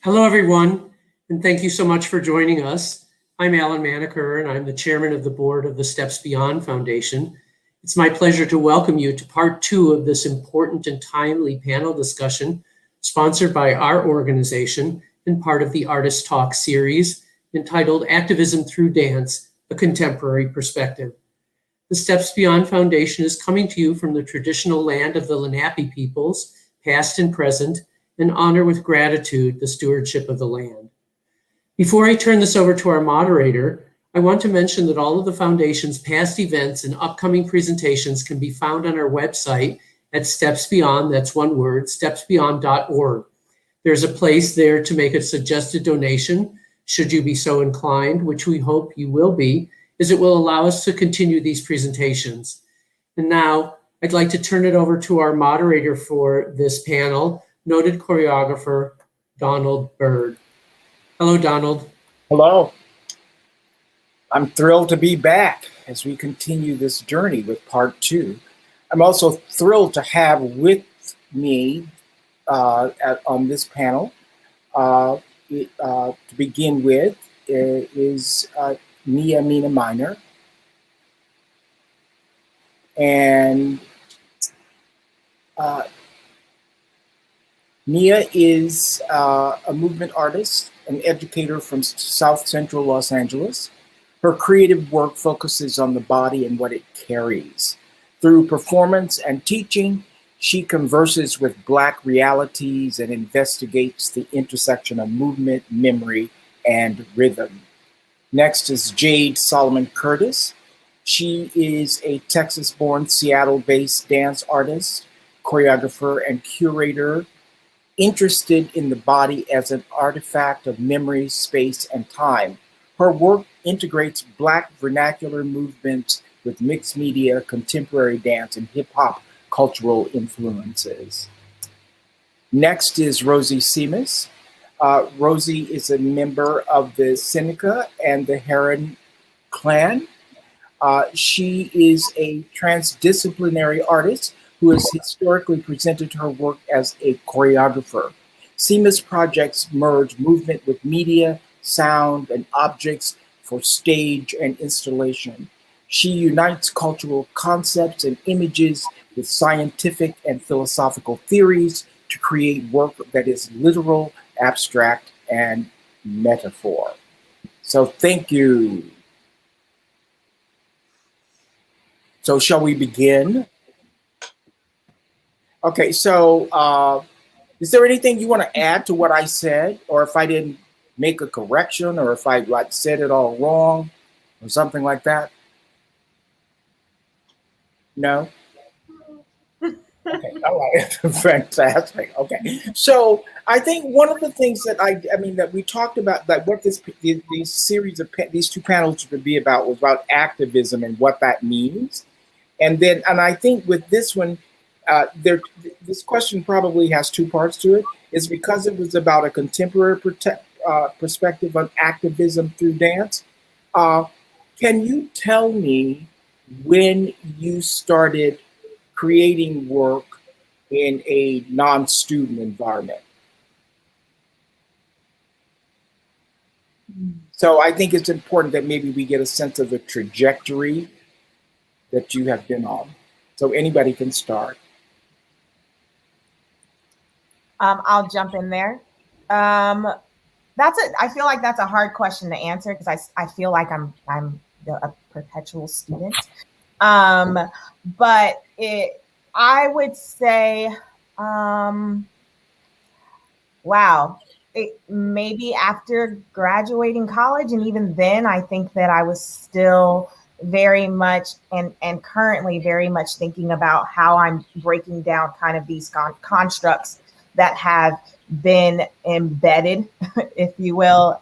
Hello, everyone, and thank you so much for joining us. I'm Alan Maneker, and I'm the chairman of the board of the Steps Beyond Foundation. It's my pleasure to welcome you to part 2 of this important and timely panel discussion sponsored by our organization and part of the Artist Talk series entitled Activism Through Dance, A Contemporary Perspective. The Steps Beyond Foundation is coming to you from the traditional land of the Lenape peoples, past and present, and honor with gratitude the stewardship of the land. Before I turn this over to our moderator, I want to mention that all of the Foundation's past events and upcoming presentations can be found on our website at Steps Beyond, that's one word, stepsbeyond.org. There's a place there to make a suggested donation, should you be so inclined, which we hope you will be, as it will allow us to continue these presentations. And now, I'd like to turn it over to our moderator for this panel, noted choreographer, Donald Byrd. Hello, Donald. Hello. I'm thrilled to be back as we continue this journey with part 2. I'm also thrilled to have with me on this panel, to begin with, is Nia-Amina Minor. And Nia is a movement artist, an educator from South Central Los Angeles. Her creative work focuses on the body and what it carries. Through performance and teaching, she converses with Black realities and investigates the intersection of movement, memory, and rhythm. Next is Jade Solomon Curtis. She is a Texas-born, Seattle-based dance artist, choreographer, and curator, interested in the body as an artifact of memory, space, and time. Her work integrates Black vernacular movements with mixed media, contemporary dance, and hip-hop cultural influences. Next is Rosy Simas. Rosy is a member of the Seneca and the Heron clan. She is a transdisciplinary artist who has historically presented her work as a choreographer. Simas projects merge movement with media, sound, and objects for stage and installation. She unites cultural concepts and images with scientific and philosophical theories to create work that is literal, abstract, and metaphor. So thank you. So shall we begin? Okay, so is there anything you want to add to what I said? Or if I didn't make a correction, or if I said it all wrong, or something like that? No? Okay, all right, fantastic. Okay, so I think one of the things that that we talked about, that what these series of these 2 panels would be about was about activism and what that means. And I think with this one, this question probably has 2 parts to it. Is because it was about a contemporary perspective on activism through dance. Can you tell me when you started creating work in a non-student environment? So I think it's important that maybe we get a sense of the trajectory that you have been on. So anybody can start. I'll jump in there. I feel like that's a hard question to answer because I feel like I'm a perpetual student. But I would say, wow, maybe after graduating college, and even then, I think that I was still very much and currently very much thinking about how I'm breaking down kind of these constructs that have been embedded, if you will,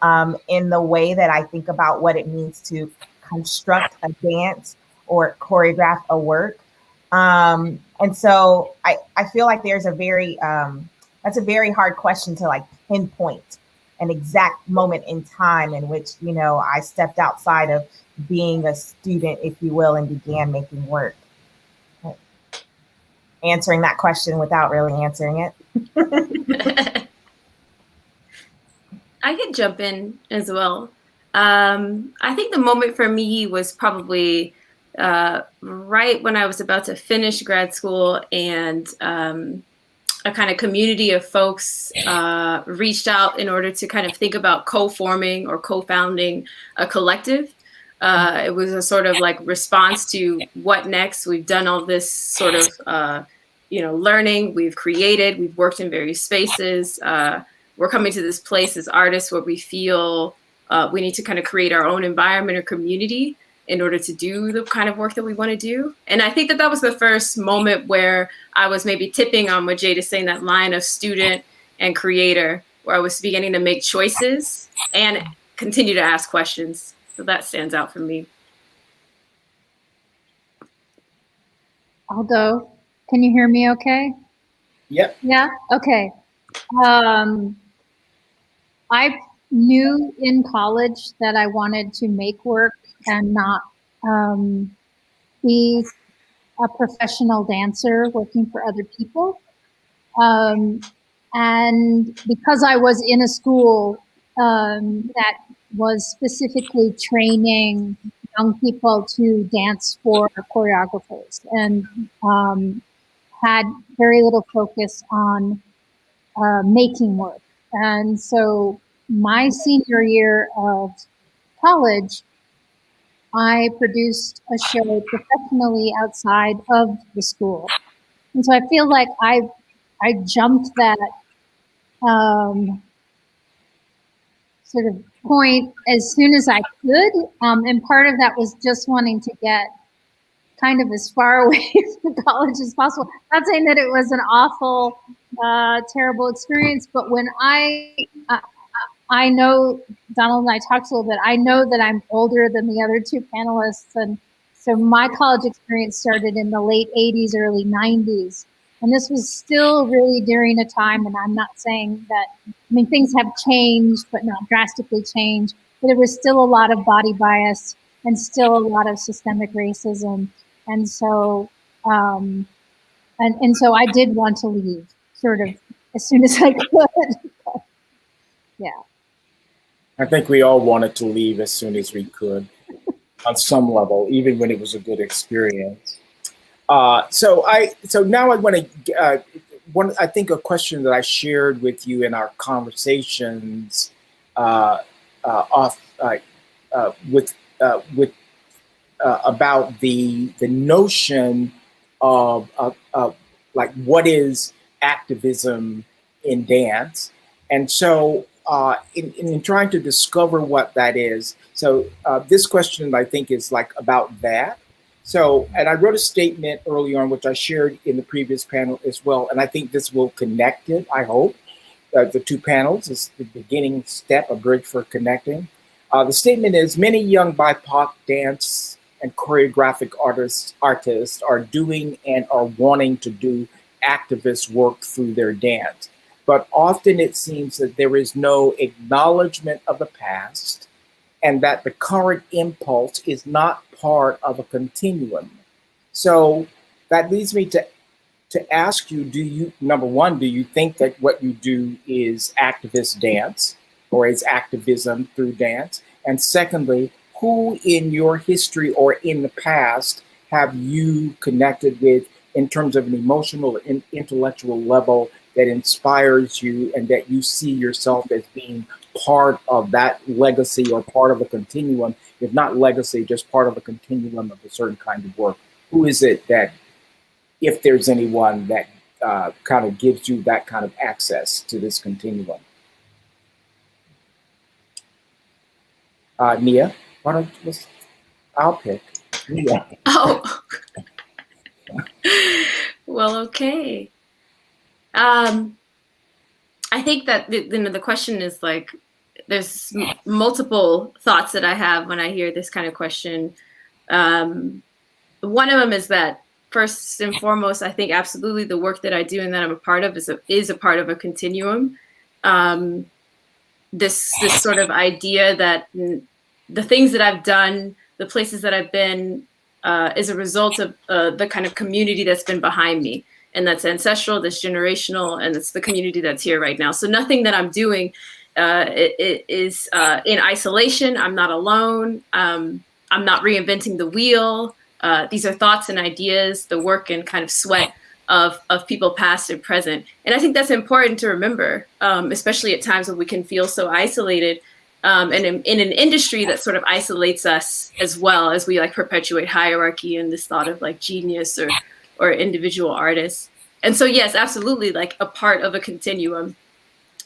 in the way that I think about what it means to construct a dance or choreograph a work. And so I feel like there's that's a very hard question to like pinpoint an exact moment in time in which, I stepped outside of being a student, if you will, and began making work. Answering that question without really answering it. I could jump in as well. I think the moment for me was probably right when I was about to finish grad school, and a kind of community of folks reached out in order to kind of think about co-forming or co-founding a collective. It was a sort of like response to what next. We've done all this sort of, learning. We've created, we've worked in various spaces. We're coming to this place as artists where we feel we need to kind of create our own environment or community in order to do the kind of work that we want to do. And I think that that was the first moment where I was maybe tipping on what Jade is saying, that line of student and creator, where I was beginning to make choices and continue to ask questions. So that stands out for me. I'll go. Can you hear me okay? Yep. Yeah? Okay. I knew in college that I wanted to make work and not be a professional dancer working for other people. And because I was in a school that was specifically training young people to dance for choreographers, and had very little focus on making work. And so my senior year of college, I produced a show professionally outside of the school. And so I feel like I jumped that sort of point as soon as I could. And part of that was just wanting to get kind of as far away from college as possible. Not saying that it was an awful, terrible experience, but when I know, Donald and I talked a little bit, I know that I'm older than the other two panelists. And so my college experience started in the late 80s, early 90s. And this was still really during a time, and I'm not saying that, I mean, things have changed, but not drastically changed. But there was still a lot of body bias and still a lot of systemic racism. And so, and so I did want to leave sort of as soon as I could. Yeah. I think we all wanted to leave as soon as we could on some level, even when it was a good experience. So now I want to, I think a question that I shared with you in our conversations about the notion of like what is activism in dance, and so in trying to discover what that is. So this question I think is like about that. So, and I wrote a statement early on, which I shared in the previous panel as well, and I think this will connect it, I hope. The two panels is the beginning step, a bridge for connecting. The statement is, many young BIPOC dance and choreographic artists are doing and are wanting to do activist work through their dance. But often it seems that there is no acknowledgement of the past, and that the current impulse is not part of a continuum. So that leads me to ask you, number one, do you think that what you do is activist dance, or is activism through dance? And secondly, who in your history or in the past have you connected with in terms of an emotional or intellectual level that inspires you and that you see yourself as being part of that legacy or part of a continuum, if not legacy, just part of a continuum of a certain kind of work? Who is it that, if there's anyone that kind of gives you that kind of access to this continuum? Nia, why don't you, I'll pick Nia. Oh, well, okay. I think that the question is like, there's multiple thoughts that I have when I hear this kind of question. One of them is that, first and foremost, I think absolutely the work that I do and that I'm a part of is a part of a continuum. This sort of idea that the things that I've done, the places that I've been, is a result of the kind of community that's been behind me. And that's ancestral, that's generational, and it's the community that's here right now. So nothing that I'm doing it is in isolation. I'm not alone. I'm not reinventing the wheel. These are thoughts and ideas, the work and kind of sweat of people past and present. And I think that's important to remember, especially at times when we can feel so isolated. And in an industry that sort of isolates us as well, as we like perpetuate hierarchy and this thought of like genius or individual artists. And so, yes, absolutely, like a part of a continuum.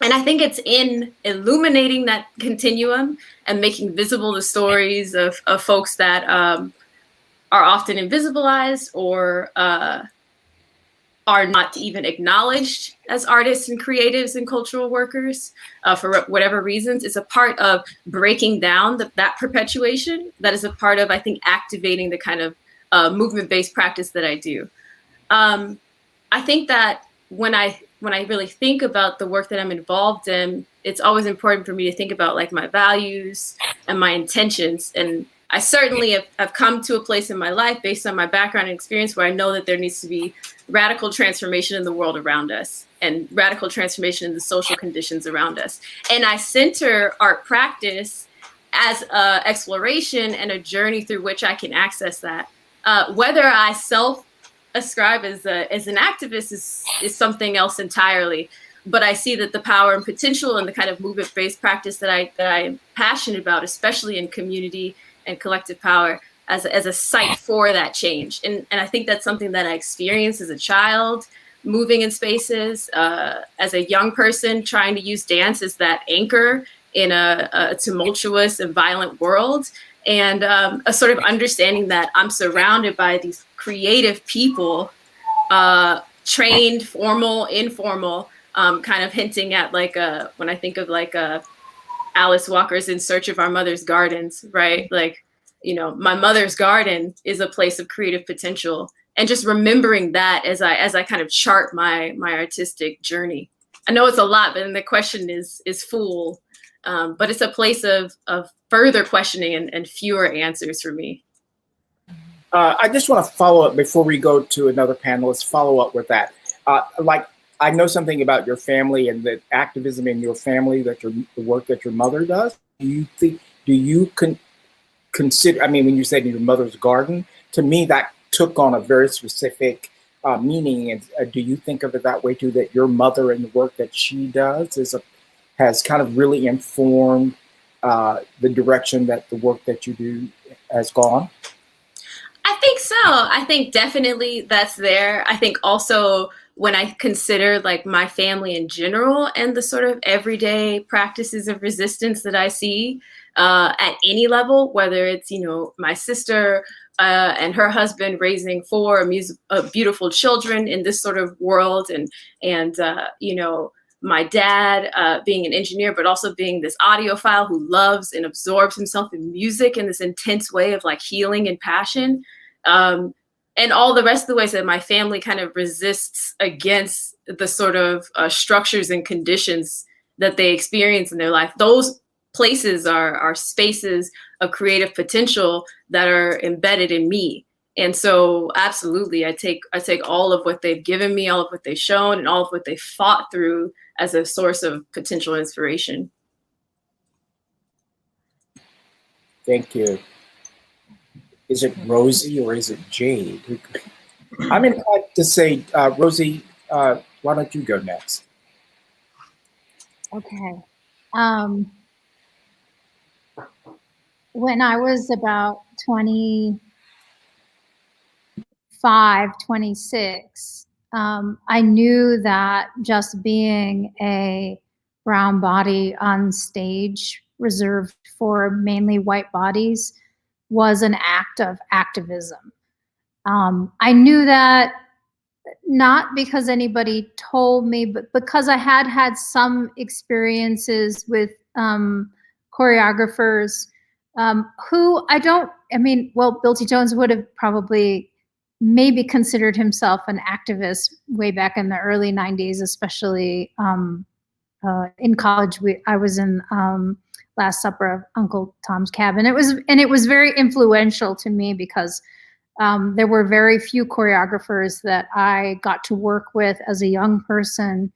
And I think it's in illuminating that continuum and making visible the stories of folks that are often invisibilized or are not even acknowledged as artists and creatives and cultural workers for whatever reasons. It's a part of breaking down that perpetuation that is a part of, I think, activating the kind of movement-based practice that I do. I think that when I really think about the work that I'm involved in, it's always important for me to think about like my values and my intentions. And I certainly have come to a place in my life based on my background and experience where I know that there needs to be radical transformation in the world around us and radical transformation in the social conditions around us. And I center art practice as an exploration and a journey through which I can access that. Whether I self-ascribe as an activist is something else entirely. But I see that the power and potential and the kind of movement-based practice that I'm passionate about, especially in community and collective power, as a site for that change. And I think that's something that I experienced as a child, moving in spaces, as a young person, trying to use dance as that anchor in a tumultuous and violent world. And a sort of understanding that I'm surrounded by these creative people, trained, formal, informal, kind of hinting at like when I think of like Alice Walker's In Search of Our Mother's Gardens, right? Like, you know, my mother's garden is a place of creative potential, and just remembering that as I kind of chart my artistic journey. I know it's a lot, but then the question is full, but it's a place of further questioning and fewer answers for me. I just want to follow up before we go to another panelist, follow up with that. Like, I know something about your family and the activism in your family, that the work that your mother does. Do you consider, I mean, when you said in your mother's garden, to me, that took on a very specific meaning. And do you think of it that way too, that your mother and the work that she does has kind of really informed the direction that the work that you do has gone? I think so. I think definitely that's there. I think also when I consider like my family in general and the sort of everyday practices of resistance that I see at any level, whether it's, you know, my sister and her husband raising four beautiful children in this sort of world, and you know, my dad being an engineer, but also being this audiophile who loves and absorbs himself in music in this intense way of like healing and passion. And all the rest of the ways that my family kind of resists against the sort of structures and conditions that they experience in their life. Those places are spaces of creative potential that are embedded in me. And so absolutely, I take all of what they've given me, all of what they've shown, and all of what they fought through as a source of potential inspiration. Thank you. Is it Rosy or is it Jade? I'm inclined to say, Rosy, why don't you go next? Okay. When I was about 25, 26, I knew that just being a brown body on stage reserved for mainly white bodies was an act of activism. I knew that not because anybody told me, but because I had had some experiences with choreographers who Bill T. Jones would have probably maybe considered himself an activist way back in the early 90s, especially in college. I was in Last Supper of Uncle Tom's Cabin. It was very influential to me because there were very few choreographers that I got to work with as a young person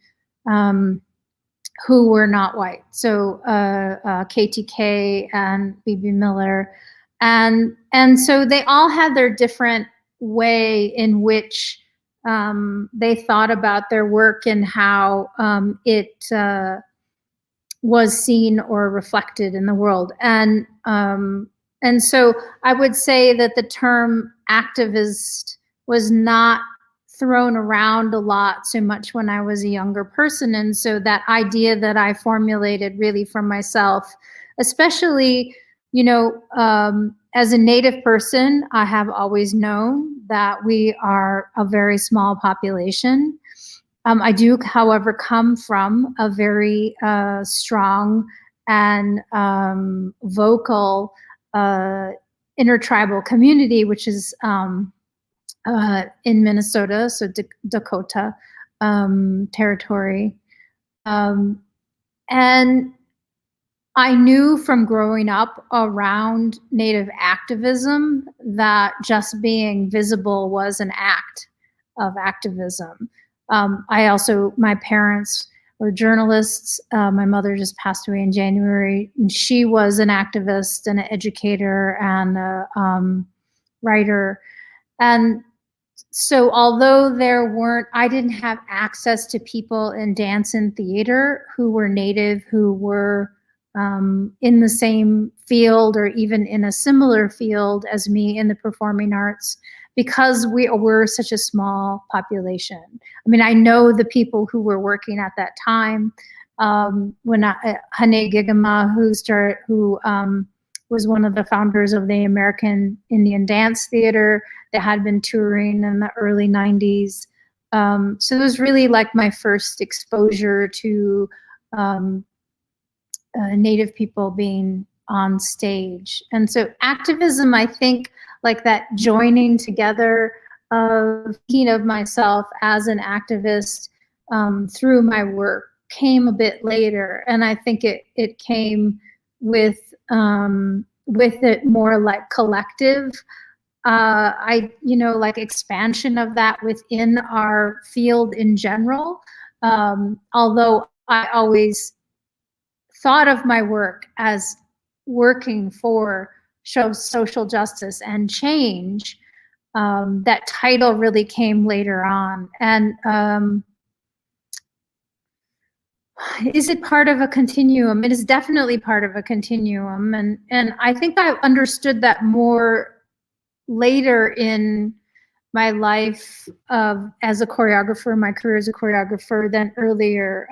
who were not white. So KTK and BB Miller. And so they all had their different way in which they thought about their work and how it was seen or reflected in the world. And so I would say that the term activist was not thrown around a lot so much when I was a younger person. And so that idea that I formulated really for myself, especially, you know, as a Native person, I have always known that we are a very small population. I do, however, come from a very strong and vocal intertribal community, which is in Minnesota, so Dakota territory. And I knew from growing up around Native activism that just being visible was an act of activism. My parents were journalists. My mother just passed away in January, and she was an activist and an educator and a writer. And so although I didn't have access to people in dance and theater who were Native, who were in the same field or even in a similar field as me in the performing arts, because we were such a small population. I mean, I know the people who were working at that time. When Hane Gigama, who was one of the founders of the American Indian Dance Theater, that had been touring in the early 90s. So it was really like my first exposure to Native people being on stage. And so activism, I think, like that joining together of thinking of myself as an activist through my work came a bit later. And I think it came with it more like collective, like expansion of that within our field in general. Although I always thought of my work as working for social justice and change, that title really came later on. And is it part of a continuum? It is definitely part of a continuum. And I think I understood that more later in my life as a choreographer, my career as a choreographer, than earlier.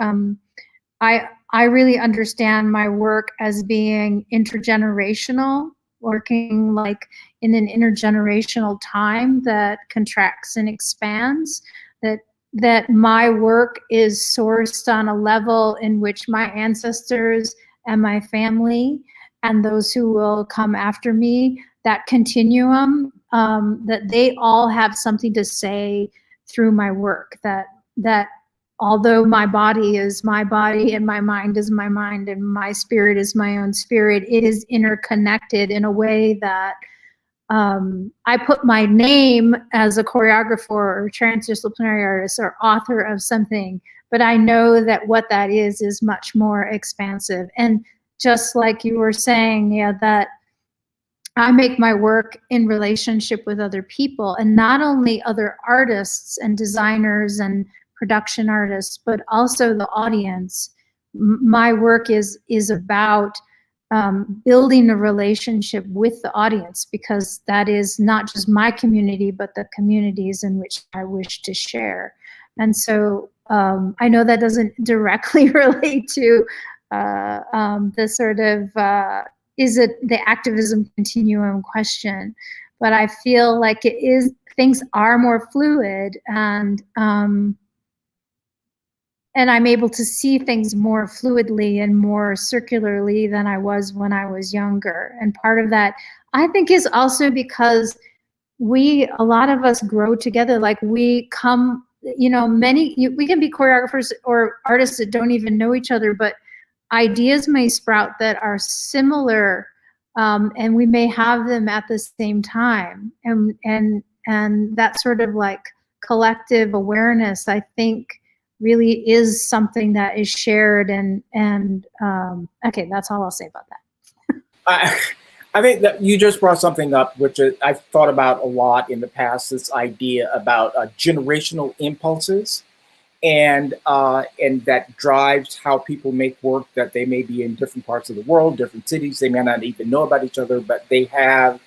I really understand my work as being intergenerational, working like in an intergenerational time that contracts and expands, that my work is sourced on a level in which my ancestors and my family and those who will come after me, that continuum, that they all have something to say through my work, that although my body is my body and my mind is my mind and my spirit is my own spirit, it is interconnected in a way that I put my name as a choreographer or transdisciplinary artist or author of something, but I know that what that is much more expansive. And just like you were saying, yeah, that I make my work in relationship with other people, and not only other artists and designers and production artists, but also the audience. My work is about building a relationship with the audience, because that is not just my community, but the communities in which I wish to share. And so I know that doesn't directly relate to the sort of, is it the activism continuum question, but I feel like it is, things are more fluid, and I'm able to see things more fluidly and more circularly than I was when I was younger. And part of that, I think, is also because a lot of us grow together. Like we come, we can be choreographers or artists that don't even know each other, but ideas may sprout that are similar, and we may have them at the same time. And that sort of like collective awareness, I think, really is something that is shared. And okay, that's all I'll say about that. I think that you just brought something up, which I've thought about a lot in the past, this idea about generational impulses and that drives how people make work, that they may be in different parts of the world, different cities, they may not even know about each other, but they have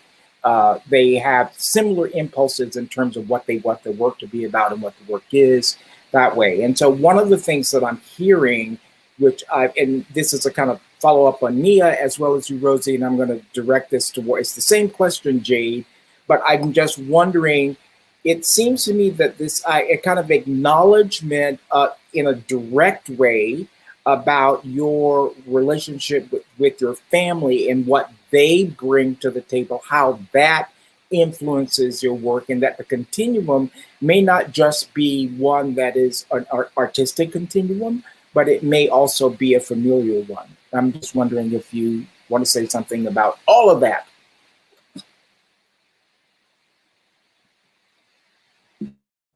similar impulses in terms of what they want the work to be about and what the work is that way. And so one of the things that I'm hearing, and this is a kind of follow up on Nia as well as you, Rosy, and I'm going to direct this toward, it's the same question, Jade, but I'm just wondering, it seems to me that this a kind of acknowledgement in a direct way about your relationship with your family and what they bring to the table, how that influences your work, and that the continuum may not just be one that is an artistic continuum, but it may also be a familial one. I'm just wondering if you want to say something about all of that.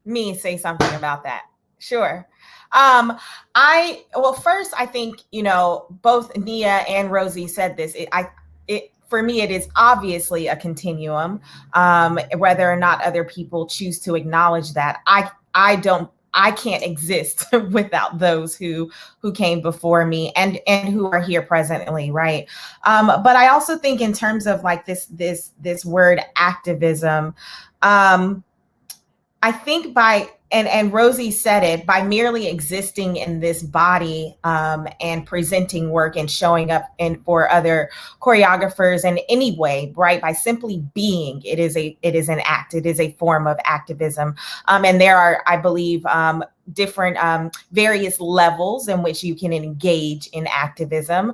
Me say something about that. Sure. Well, first, I think, both Nia and Rosy said this. For me, it is obviously a continuum. Whether or not other people choose to acknowledge that, I can't exist without those who came before me and who are here presently, right? But I also think in terms of like this word activism, I think and Rosy said it, by merely existing in this body and presenting work and showing up for other choreographers in any way, right? By simply being, it is an act. It is a form of activism. And there are, I believe, different various levels in which you can engage in activism,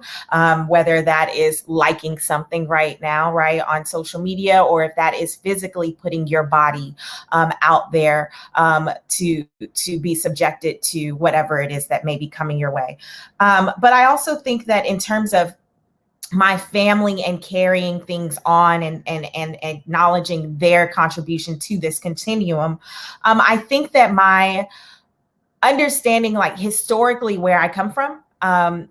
whether that is liking something right now, right, on social media, or if that is physically putting your body out there to be subjected to whatever it is that may be coming your way. But I also think that in terms of my family and carrying things on and acknowledging their contribution to this continuum, I think that my understanding, like historically where I come from,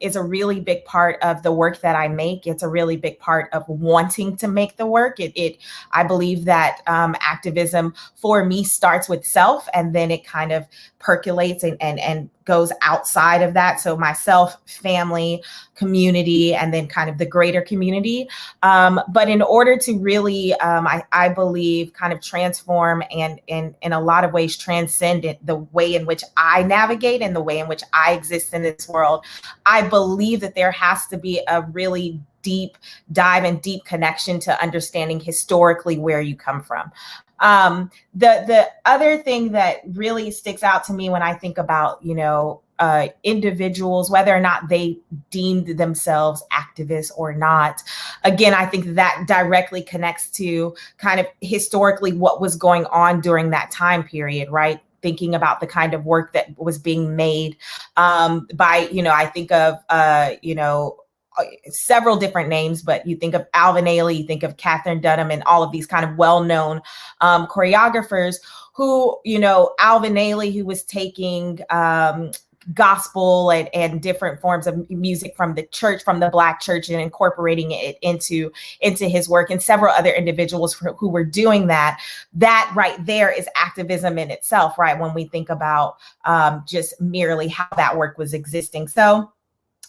is a really big part of the work that I make. It's a really big part of wanting to make the work. I believe that activism for me starts with self, and then it kind of percolates and goes outside of that. So myself, family, community, and then kind of the greater community. But in order to really, I believe, kind of transform and in a lot of ways transcend the way in which I navigate and the way in which I exist in this world, I believe that there has to be a really deep dive and deep connection to understanding historically where you come from. The other thing that really sticks out to me when I think about, individuals, whether or not they deemed themselves activists or not, again, I think that directly connects to kind of historically what was going on during that time period, right? Thinking about the kind of work that was being made by, I think of, several different names, but you think of Alvin Ailey, you think of Catherine Dunham, and all of these kind of well-known choreographers who, Alvin Ailey, who was taking gospel and different forms of music from the church, from the Black church, and incorporating it into his work, and several other individuals who were doing that right there is activism in itself, right? When we think about just merely how that work was existing. So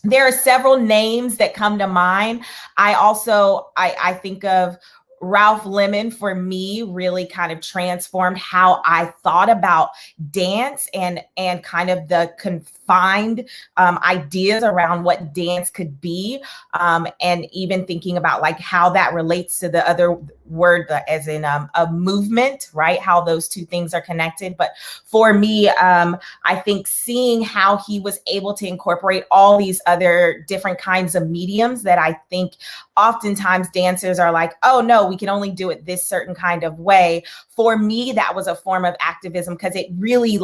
there are several names that come to mind. I think of Ralph Lemon, for me, really kind of transformed how I thought about dance and kind of the confined ideas around what dance could be, and even thinking about like how that relates to the other word, as in a movement, right? How those two things are connected. But for me, I think seeing how he was able to incorporate all these other different kinds of mediums that I think oftentimes dancers are like, oh no, we can only do it this certain kind of way. For me, that was a form of activism because it really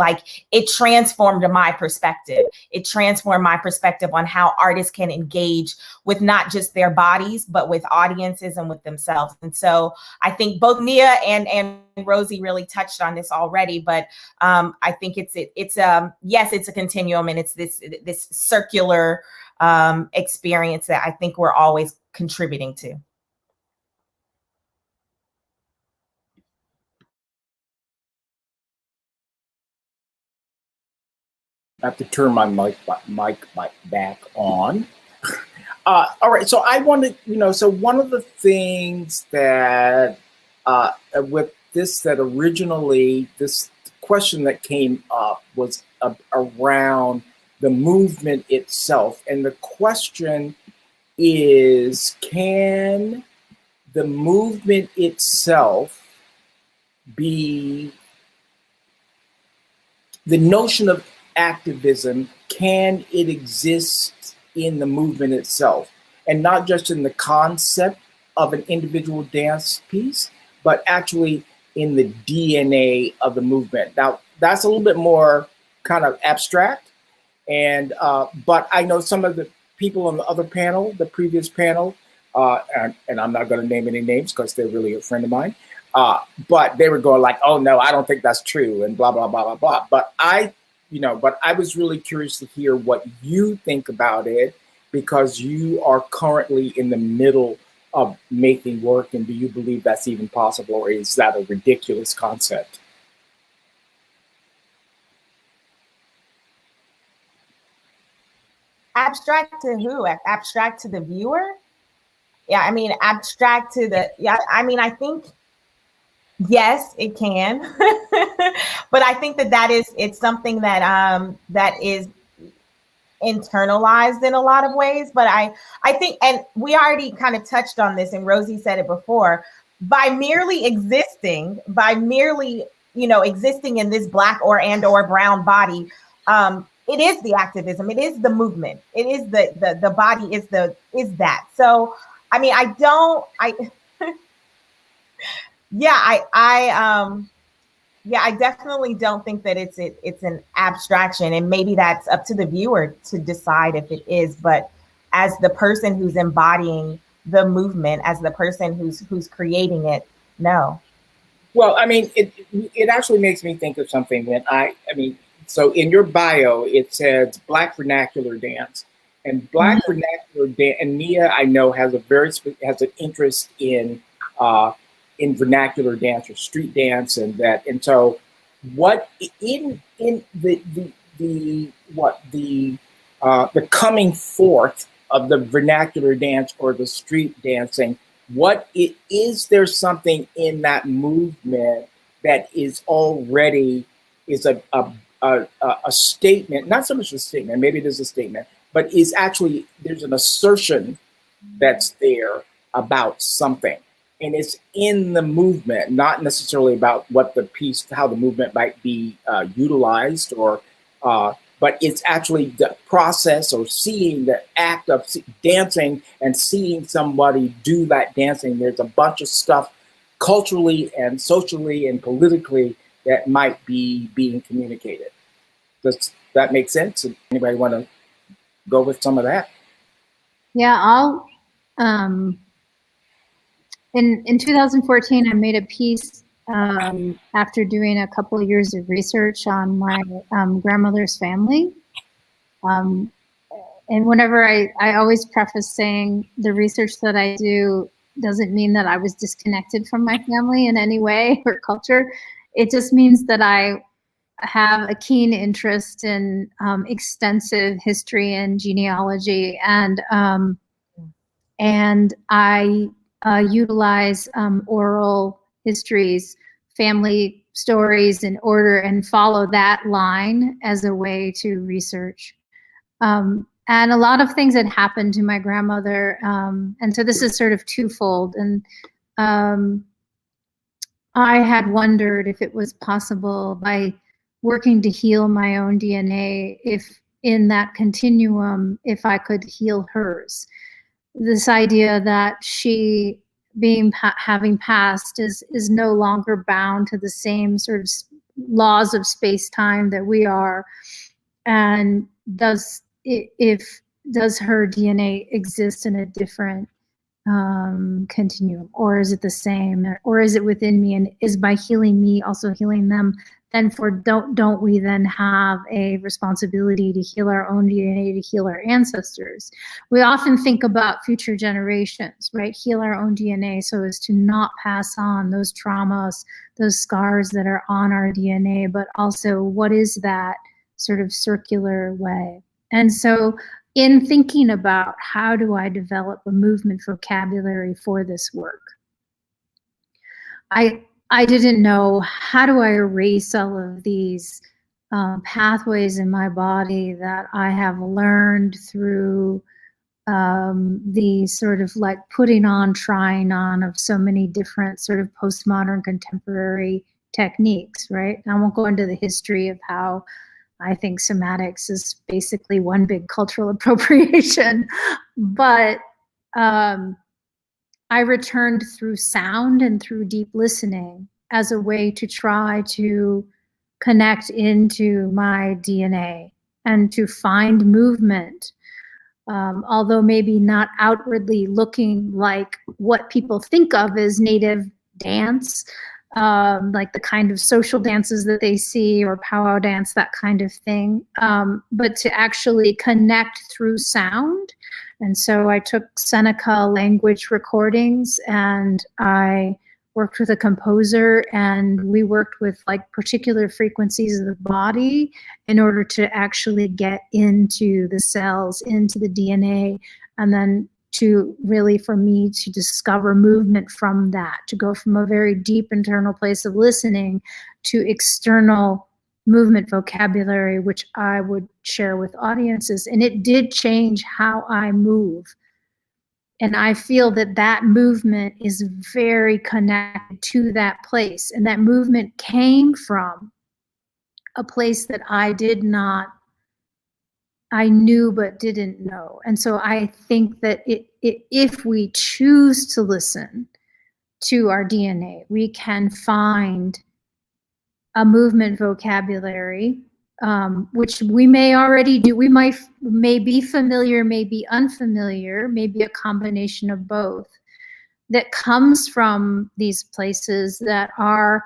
it transformed my perspective. It transformed my perspective on how artists can engage with not just their bodies, but with audiences and with themselves. And so I think both Nia and Rosy really touched on this already, but I think yes, it's a continuum, and it's this circular experience that I think we're always contributing to. I have to turn my mic back on. All right, so I wanted, so one of the things that with this, that originally this question that came up was around the movement itself. And the question is, can the movement itself be, the notion of activism, can it exist in the movement itself? And not just in the concept of an individual dance piece, but actually in the DNA of the movement. Now, that's a little bit more kind of abstract. And but I know some of the people on the other panel, the previous panel, and I'm not going to name any names because they're really a friend of mine, but they were going like, oh no, I don't think that's true, and blah, blah, blah, blah, blah. But I was really curious to hear what you think about it, because you are currently in the middle of making work, and do you believe that's even possible, or is that a ridiculous concept? Abstract to who? Abstract to the viewer? Yeah, I mean, abstract to the, yeah, I mean, I think, yes, it can. But I think it's something that that is internalized in a lot of ways. But I think, and we already kind of touched on this, and Rosy said it before, by merely existing in this Black or brown body, it is the activism, it is the movement, it is the body is that. So I mean, I definitely don't think that it's an abstraction, and maybe that's up to the viewer to decide if it is. But as the person who's embodying the movement, as the person who's creating it, no. Well, I mean, it actually makes me think of something when so in your bio it says Black vernacular dance, and Black vernacular dance, and Nia, I know, has an interest in vernacular dance or street dance, and so what in the coming forth of the vernacular dance or the street dancing, is there something in that movement that is already a statement, not so much a statement, maybe it is a statement, but is actually, there's an assertion that's there about something, and it's in the movement, not necessarily about what the piece, how the movement might be utilized, or but it's actually the process, or seeing the act of dancing and seeing somebody do that dancing. There's a bunch of stuff culturally and socially and politically that might be being communicated. Does that make sense? Anybody want to go with some of that? Yeah, I'll, in 2014, I made a piece after doing a couple of years of research on my grandmother's family. And whenever I always preface saying the research that I do doesn't mean that I was disconnected from my family in any way or culture. It just means that I have a keen interest in extensive history and genealogy, and I utilize oral histories, family stories in order, and follow that line as a way to research. And a lot of things had happened to my grandmother, and so this is sort of twofold. And I had wondered if it was possible, by working to heal my own DNA, if in that continuum, if I could heal hers. This idea that she, having passed, is no longer bound to the same sort of laws of space-time that we are, and does her DNA exist in a different continuum, or is it the same, or is it within me, and is by healing me also healing them? Then don't we then have a responsibility to heal our own DNA, to heal our ancestors? We often think about future generations, right? Heal our own DNA so as to not pass on those traumas, those scars that are on our DNA, but also what is that sort of circular way? And so in thinking about how do I develop a movement vocabulary for this work, I didn't know, how do I erase all of these pathways in my body that I have learned through the sort of like putting on, trying on of so many different sort of postmodern contemporary techniques, right? I won't go into the history of how I think somatics is basically one big cultural appropriation, but I returned through sound and through deep listening as a way to try to connect into my DNA and to find movement, although maybe not outwardly looking like what people think of as native dance, like the kind of social dances that they see, or powwow dance, that kind of thing, but to actually connect through sound. And so I took Seneca language recordings, and I worked with a composer, and we worked with like particular frequencies of the body in order to actually get into the cells, into the DNA, and then to really, for me, to discover movement from that, to go from a very deep internal place of listening to external movement vocabulary, which I would share with audiences. And it did change how I move. And I feel that that movement is very connected to that place. And that movement came from a place that I knew but didn't know. And so I think that if we choose to listen to our DNA, we can find a movement vocabulary, which we may already do. We may be familiar, may be unfamiliar, maybe a combination of both, that comes from these places that are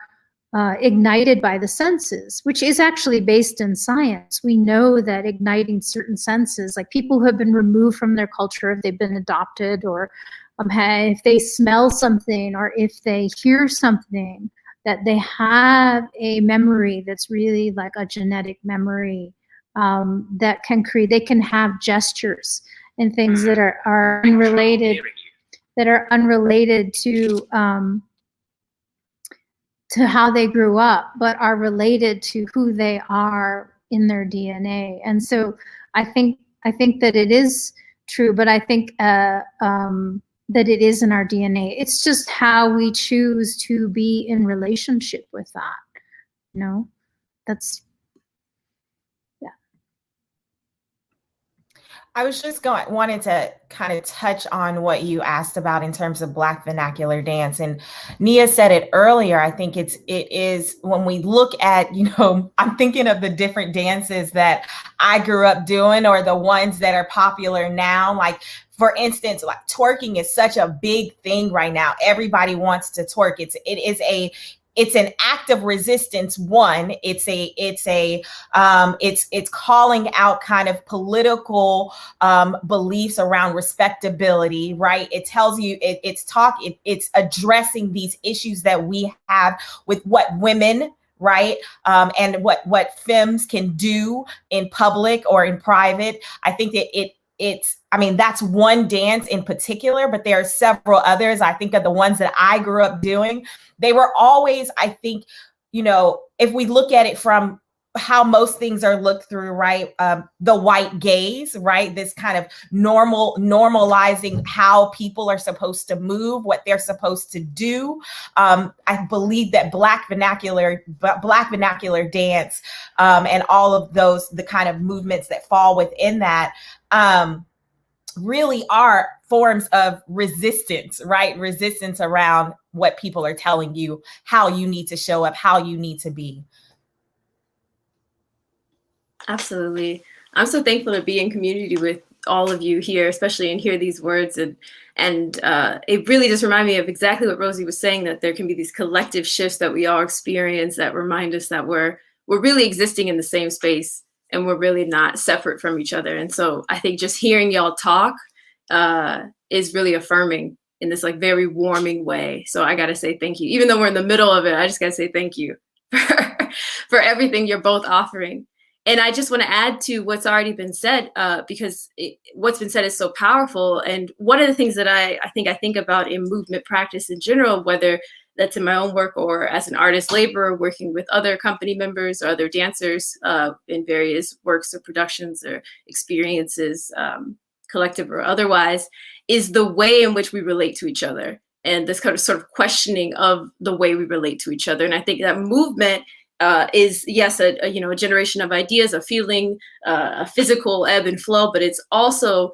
ignited by the senses, which is actually based in science. We know that igniting certain senses, like people who have been removed from their culture, if they've been adopted, or if they smell something, or if they hear something, that they have a memory that's really like a genetic memory, that can create, they can have gestures and things that are unrelated to how they grew up, but are related to who they are in their DNA. And so I think that it is true, but I think that it is in our DNA. It's just how we choose to be in relationship with that. You know, that's, yeah. I was just wanted to kind of touch on what you asked about in terms of Black vernacular dance. And Nia said it earlier. I think it is when we look at, you know, I'm thinking of the different dances that I grew up doing, or the ones that are popular now. Like, for instance, like twerking is such a big thing right now. Everybody wants to twerk. It's an act of resistance. One, it's calling out kind of political beliefs around respectability, right? It tells you it's addressing these issues that we have with what women, right? And what femmes can do in public or in private. I think that I mean, that's one dance in particular, but there are several others. I think of the ones that I grew up doing. They were always, I think, you know, if we look at it from how most things are looked through, right? The white gaze, right? This kind of normalizing how people are supposed to move, what they're supposed to do. I believe that Black vernacular dance, and all of those, the kind of movements that fall within that, really are forms of resistance, right? Resistance around what people are telling you, how you need to show up, how you need to be. Absolutely. I'm so thankful to be in community with all of you here, especially, and hear these words. And it really just reminded me of exactly what Rosy was saying, that there can be these collective shifts that we all experience that remind us that we're really existing in the same space, and we're really not separate from each other. And so I think just hearing y'all talk is really affirming in this like very warming way. So I gotta say thank you. Even though we're in the middle of it, I just gotta say thank you for everything you're both offering. And I just want to add to what's already been said, because what's been said is so powerful. And one of the things that I think about in movement practice in general, whether that's in my own work or as an artist laborer working with other company members or other dancers in various works or productions or experiences, collective or otherwise, is the way in which we relate to each other, and this kind of sort of questioning of the way we relate to each other. And I think that movement is, yes, a generation of ideas, a feeling, a physical ebb and flow, but it's also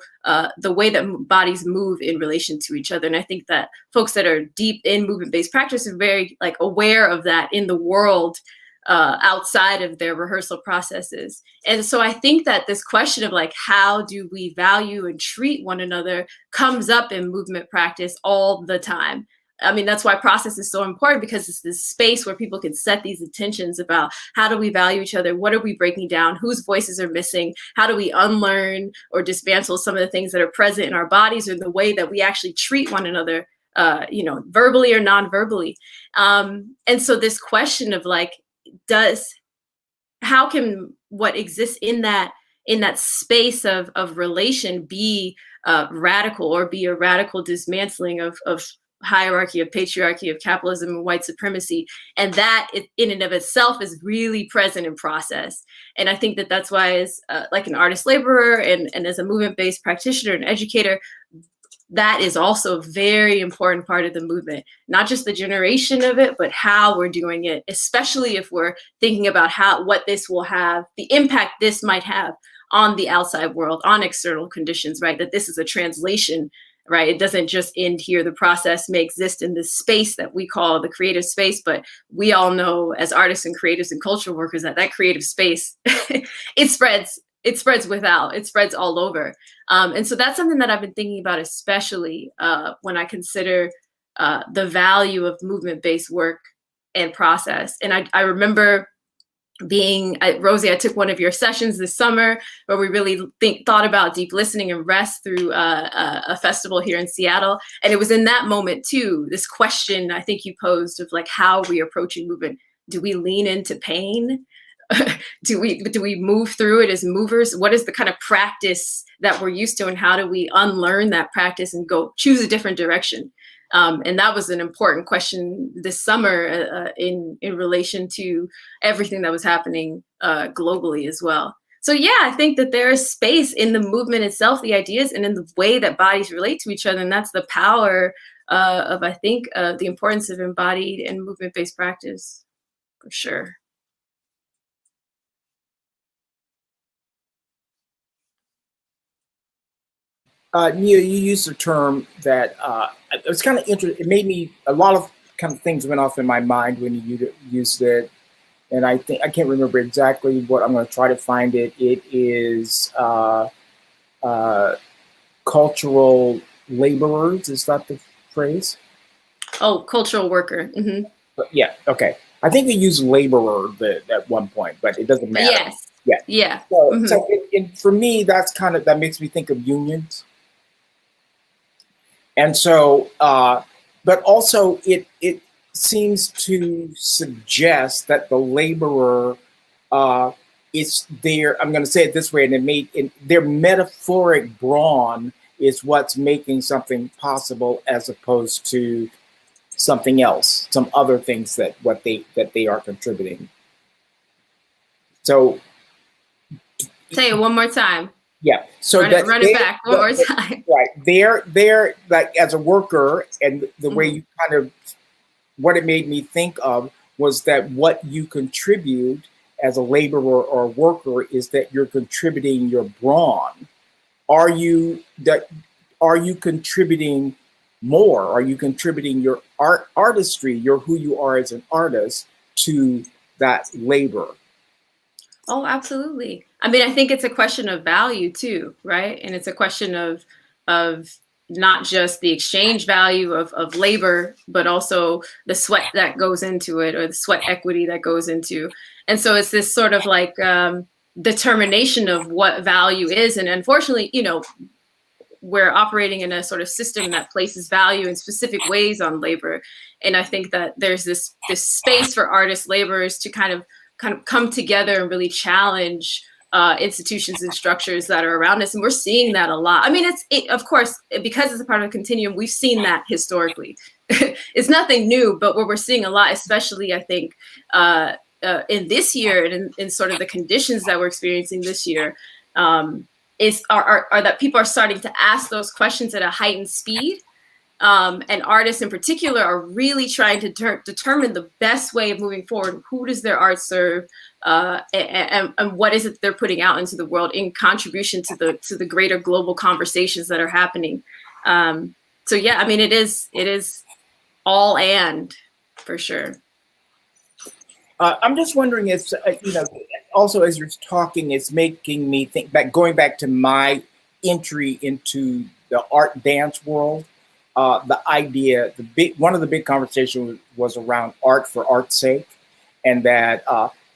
the way that bodies move in relation to each other. And I think that folks that are deep in movement-based practice are very like aware of that in the world outside of their rehearsal processes. And so I think that this question of like, how do we value and treat one another comes up in movement practice all the time. I mean, that's why process is so important, because it's this space where people can set these intentions about how do we value each other? What are we breaking down? Whose voices are missing? How do we unlearn or dismantle some of the things that are present in our bodies, or the way that we actually treat one another, verbally or non-verbally? And so this question of like, how can what exists in that space of relation be radical, or be a radical dismantling of hierarchy, of patriarchy, of capitalism and white supremacy? And that in and of itself is really present in process. And I think that that's why, as like an artist laborer and as a movement-based practitioner and educator, that is also a very important part of the movement, not just the generation of it, but how we're doing it, especially if we're thinking about what this will have, the impact this might have on the outside world, on external conditions, right? That this is a translation, right? It doesn't just end here. The process may exist in this space that we call the creative space, but we all know as artists and creatives and cultural workers that creative space, it spreads without, it spreads all over. And so that's something that I've been thinking about, especially when I consider the value of movement-based work and process. And I remember being at Rosy, I took one of your sessions this summer where we really thought about deep listening and rest through a festival here in Seattle. And it was in that moment too, this question I think you posed of like, how are we approaching movement? Do we lean into pain? Do we move through it as movers? What is the kind of practice that we're used to, and how do we unlearn that practice and go choose a different direction? And that was an important question this summer in relation to everything that was happening globally as well. So yeah, I think that there is space in the movement itself, the ideas, and in the way that bodies relate to each other. And that's the power of, I think, the importance of embodied and movement-based practice, for sure. Nia, you used a term that it was kind of interesting. It made me, a lot of kind of things went off in my mind when you used it. And I can't remember exactly what, I'm going to try to find it. It is cultural laborers. Is that the phrase? Oh, cultural worker. Mm-hmm. Yeah. Okay. I think we used laborer at one point, but it doesn't matter. Yes. Yeah. Yeah. So, Mm-hmm. so for me, that makes me think of unions. And so, but also it seems to suggest that the laborer is there. I'm going to say it this way, and their metaphoric brawn is what's making something possible, as opposed to something else, some other things that they are contributing. So, say it one more time. Yeah. So run it back one more time. Right. They're like, as a worker, and the way you kind of, what it made me think of was that what you contribute as a laborer or a worker is that you're contributing your brawn. Are you contributing more? Are you contributing your artistry, who you are as an artist, to that labor? Oh, absolutely. I mean, I think it's a question of value too, right? And it's a question of not just the exchange value of labor, but also the sweat that goes into it, or the sweat equity that goes into. And so it's this sort of like determination of what value is. And unfortunately, you know, we're operating in a sort of system that places value in specific ways on labor. And I think that there's this space for artists, laborers to kind of come together and really challenge institutions and structures that are around us. And we're seeing that a lot. I mean, of course, because it's a part of a continuum, we've seen that historically. It's nothing new, but what we're seeing a lot, especially I think in this year and in sort of the conditions that we're experiencing this year, are that people are starting to ask those questions at a heightened speed. And artists in particular are really trying to determine the best way of moving forward. Who does their art serve, and what is it they're putting out into the world in contribution to the greater global conversations that are happening. So yeah, I mean, it is all and for sure. I'm just wondering if, you know, also as you're talking, it's making me think back, going back to my entry into the art dance world. The idea, one of the big conversations was around art for art's sake, and that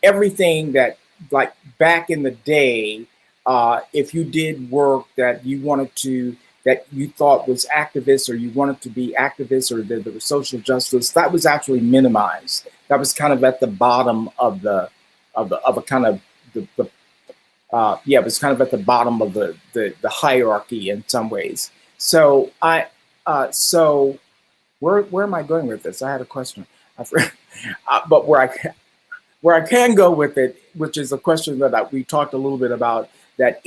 everything that, like back in the day, if you did work that you wanted to, that you thought was activist, or you wanted to be activist, or there was social justice, that was actually minimized. That was kind of at the bottom of it was kind of at the bottom of the hierarchy in some ways. So so where am I going with this? I had a question, but where I can go with it, which is a question that we talked a little bit about, that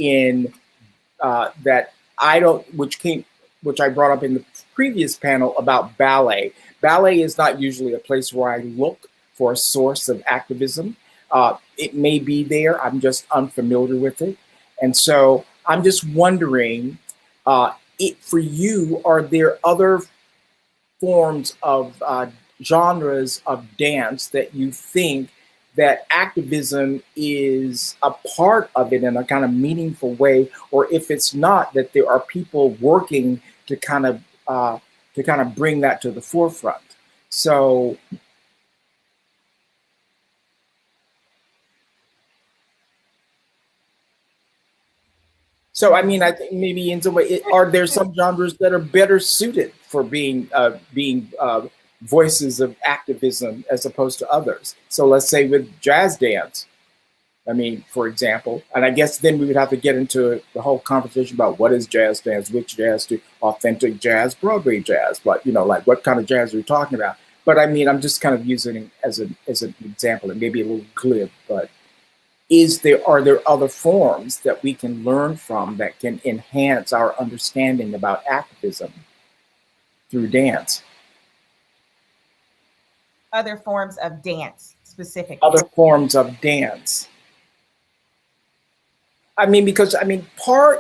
which I brought up in the previous panel about ballet. Ballet is not usually a place where I look for a source of activism. It may be there, I'm just unfamiliar with it. And so I'm just wondering, for you, are there other forms of genres of dance that you think that activism is a part of it in a kind of meaningful way, or if it's not, that there are people working to kind of bring that to the forefront? So I mean, I think maybe in some way, are there some genres that are better suited for being voices of activism as opposed to others? So let's say with jazz dance, I mean, for example, and I guess then we would have to get into the whole conversation about what is jazz dance, which jazz, to authentic jazz, Broadway jazz, but you know, like what kind of jazz are we talking about? But I mean, I'm just kind of using it as an example. It may be a little glib, but are there other forms that we can learn from that can enhance our understanding about activism through dance? Other forms of dance, specifically. Other forms of dance. I mean, because I mean,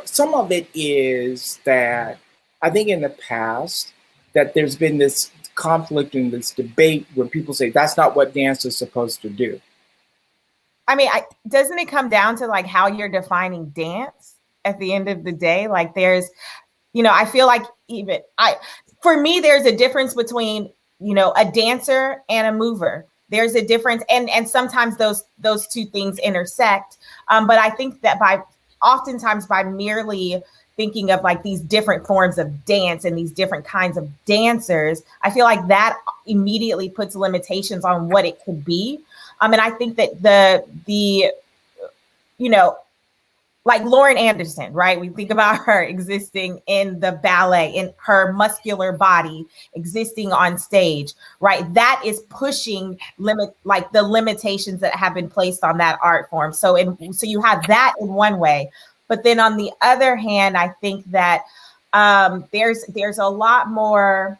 some of it is that I think in the past that there's been this conflict and this debate where people say that's not what dance is supposed to do. I mean, doesn't it come down to like how you're defining dance at the end of the day? Like there's, you know, I feel like for me, there's a difference between, you know, a dancer and a mover. There's a difference. And sometimes those two things intersect. But I think that oftentimes by merely thinking of like these different forms of dance and these different kinds of dancers, I feel like that immediately puts limitations on what it could be. And I think that the you know, like Lauren Anderson, right? We think about her existing in the ballet, in her muscular body existing on stage, right? That is pushing the limitations that have been placed on that art form. So you have that in one way, but then on the other hand, I think that there's a lot more,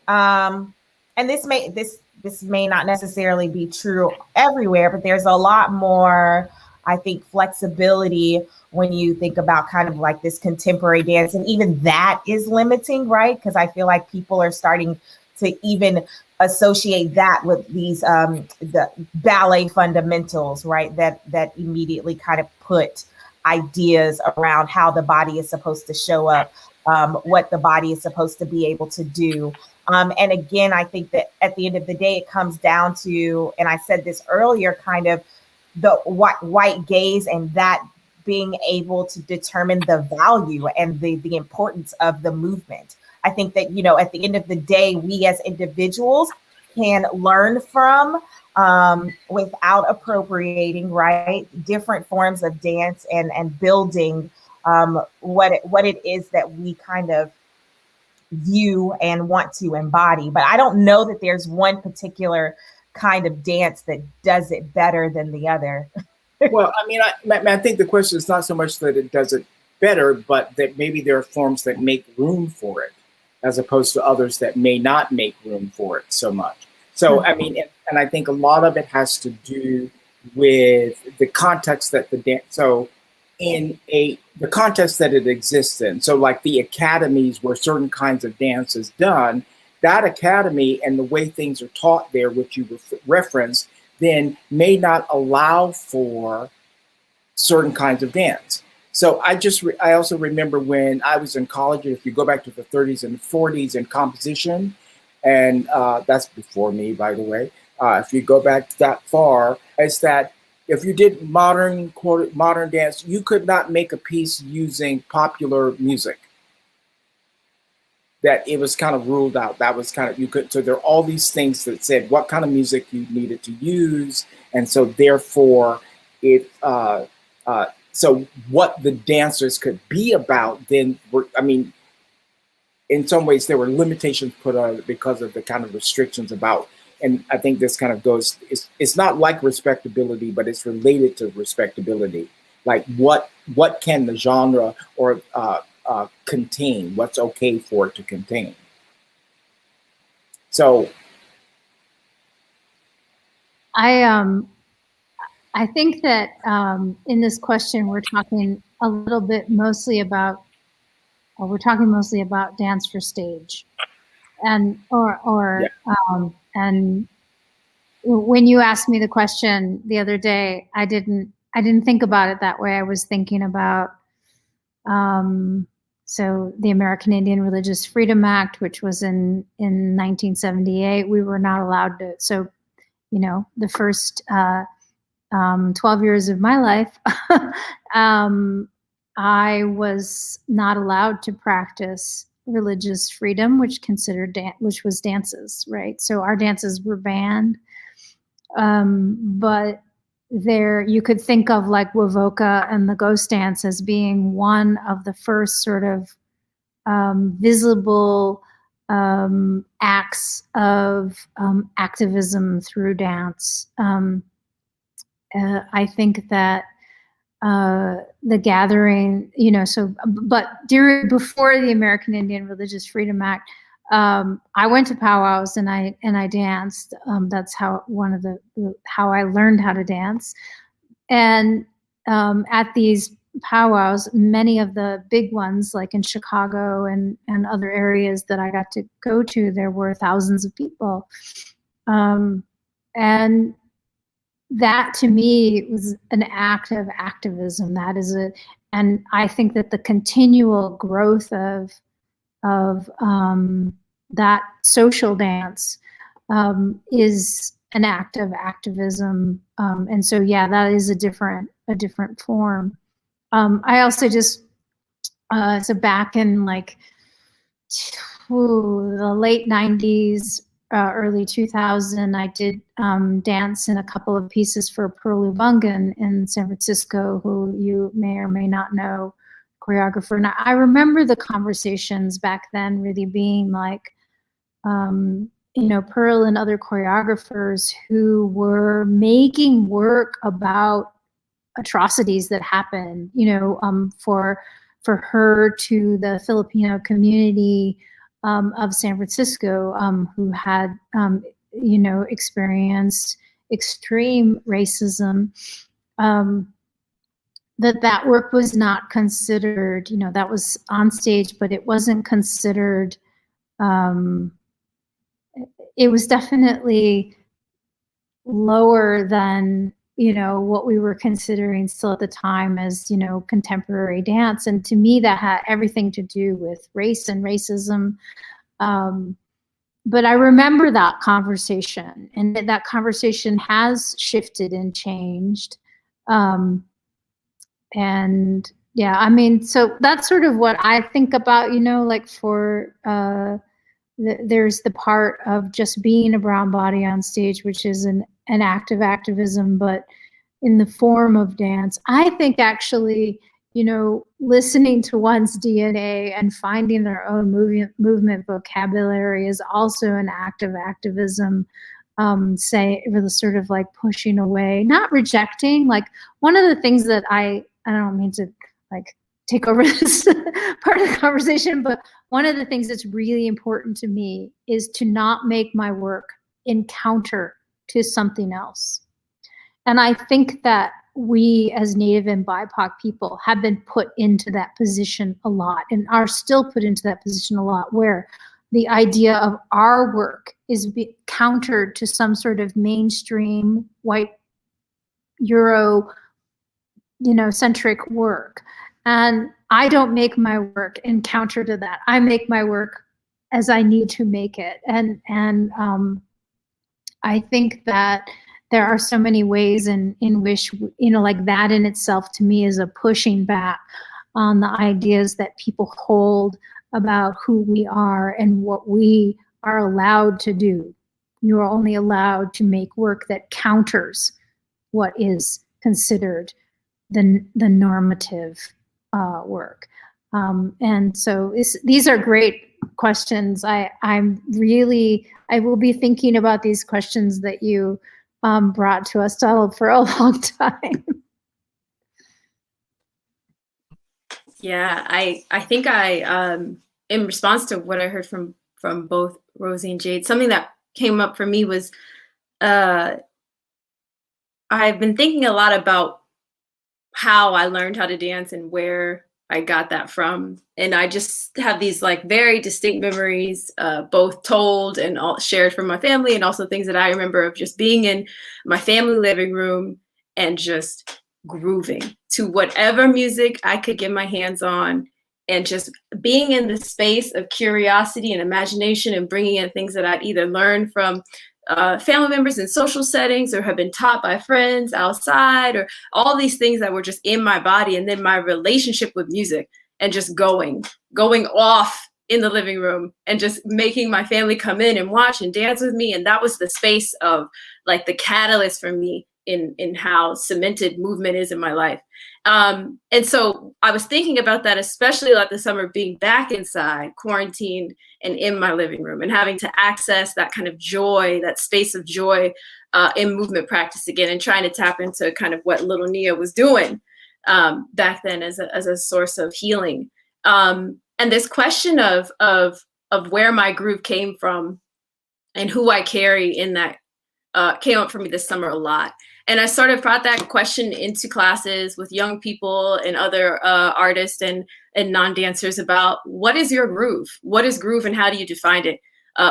and this may not necessarily be true everywhere, but there's a lot more, I think, flexibility when you think about kind of like this contemporary dance. And even that is limiting, right? Because I feel like people are starting even associate that with these the ballet fundamentals, right? That immediately kind of put ideas around how the body is supposed to show up, what the body is supposed to be able to do. And again, I think that at the end of the day, it comes down to, and I said this earlier, kind of the white gaze, and that being able to determine the value and the importance of the movement. I think that, you know, at the end of the day, we as individuals can learn from, without appropriating, right, different forms of dance and building what it is that we kind of view and want to embody. But I don't know that there's one particular kind of dance that does it better than the other. Well, I mean, I think the question is not so much that it does it better, but that maybe there are forms that make room for it, as opposed to others that may not make room for it so much. So, I mean, and I think a lot of it has to do with the context that the dance, so the context that it exists in. So like the academies where certain kinds of dance is done, that academy and the way things are taught there, which you referenced, then may not allow for certain kinds of dance. So I also remember when I was in college, if you go back to the 30s and 40s in composition, and that's before me, by the way, if you go back that far, is that if you did modern dance, you could not make a piece using popular music. That it was kind of ruled out. That was kind of, so there are all these things that said what kind of music you needed to use. And so therefore so what the dancers could be about then in some ways there were limitations put on it because of the kind of restrictions about, and I think this kind of goes, it's not like respectability, but it's related to respectability. Like what can the genre or contain, what's okay for it to contain. So I think that in this question we're talking mostly about dance for stage, and and when you asked me the question the other day, I didn't think about it that way. I was thinking about so the American Indian Religious Freedom Act, which was in 1978, we were not allowed to. So, you know, the first 12 years of my life, I was not allowed to practice religious freedom, which was dances, right? So our dances were banned, but you could think of like Wovoka and the ghost dance as being one of the first sort of visible acts of activism through dance. I think that the gathering, you know, but before the American Indian Religious Freedom Act, I went to powwows and I danced. That's how how I learned how to dance. And at these powwows, many of the big ones, like in Chicago and other areas that I got to go to, there were thousands of people. And that to me was an act of activism. And I think that the continual growth of that social dance is an act of activism. And so, yeah, that is a different form. I also just, so back in like the late 90s, early 2000, I did dance in a couple of pieces for Pearl Lubungan in San Francisco, who you may or may not know, choreographer. And I remember the conversations back then really being like, you know, Pearl and other choreographers who were making work about atrocities that happened, you know, for her to the Filipino community of San Francisco, who had, you know, experienced extreme racism, that work was not considered, you know, that was on stage, but it wasn't considered it was definitely lower than, you know, what we were considering still at the time as, you know, contemporary dance. And to me, that had everything to do with race and racism. But I remember that conversation, and that conversation has shifted and changed. And yeah, I mean, so that's sort of what I think about, you know, like for, there's the part of just being a brown body on stage, which is an act of activism, but in the form of dance. I think actually, you know, listening to one's DNA and finding their own movement vocabulary is also an act of activism. Say, really sort of like pushing away, not rejecting. Like one of the things that I don't mean to like take over this part of the conversation, but one of the things that's really important to me is to not make my work in counter to something else. And I think that we as Native and BIPOC people have been put into that position a lot, and are still put into that position a lot, where the idea of our work is countered to some sort of mainstream white Euro, you know, centric work. And I don't make my work in counter to that. I make my work as I need to make it. And I think that there are so many ways in which, you know, like that in itself to me is a pushing back on the ideas that people hold about who we are and what we are allowed to do. You are only allowed to make work that counters what is considered the normative work. And so these are great questions. I will be thinking about these questions that you brought to us, Donald, for a long time. Yeah, I think in response to what I heard from both Rosy and Jade, something that came up for me was I've been thinking a lot about how I learned how to dance and where I got that from. And I just have these like very distinct memories, both told and all shared from my family, and also things that I remember of just being in my family living room and just grooving to whatever music I could get my hands on, and just being in the space of curiosity and imagination and bringing in things that I'd either learned from family members in social settings or have been taught by friends outside, or all these things that were just in my body. And then my relationship with music, and just going off in the living room and just making my family come in and watch and dance with me. And that was the space of like the catalyst for me in how cemented movement is in my life. And so I was thinking about that, especially like the summer, being back inside, quarantined, and in my living room, and having to access that kind of joy, that space of joy in movement practice again, and trying to tap into kind of what little Nia was doing back then as a source of healing. And this question of where my groove came from and who I carry in that came up for me this summer a lot. And I sort of brought that question into classes with young people and other artists and non-dancers about what is your groove? What is groove and how do you define it?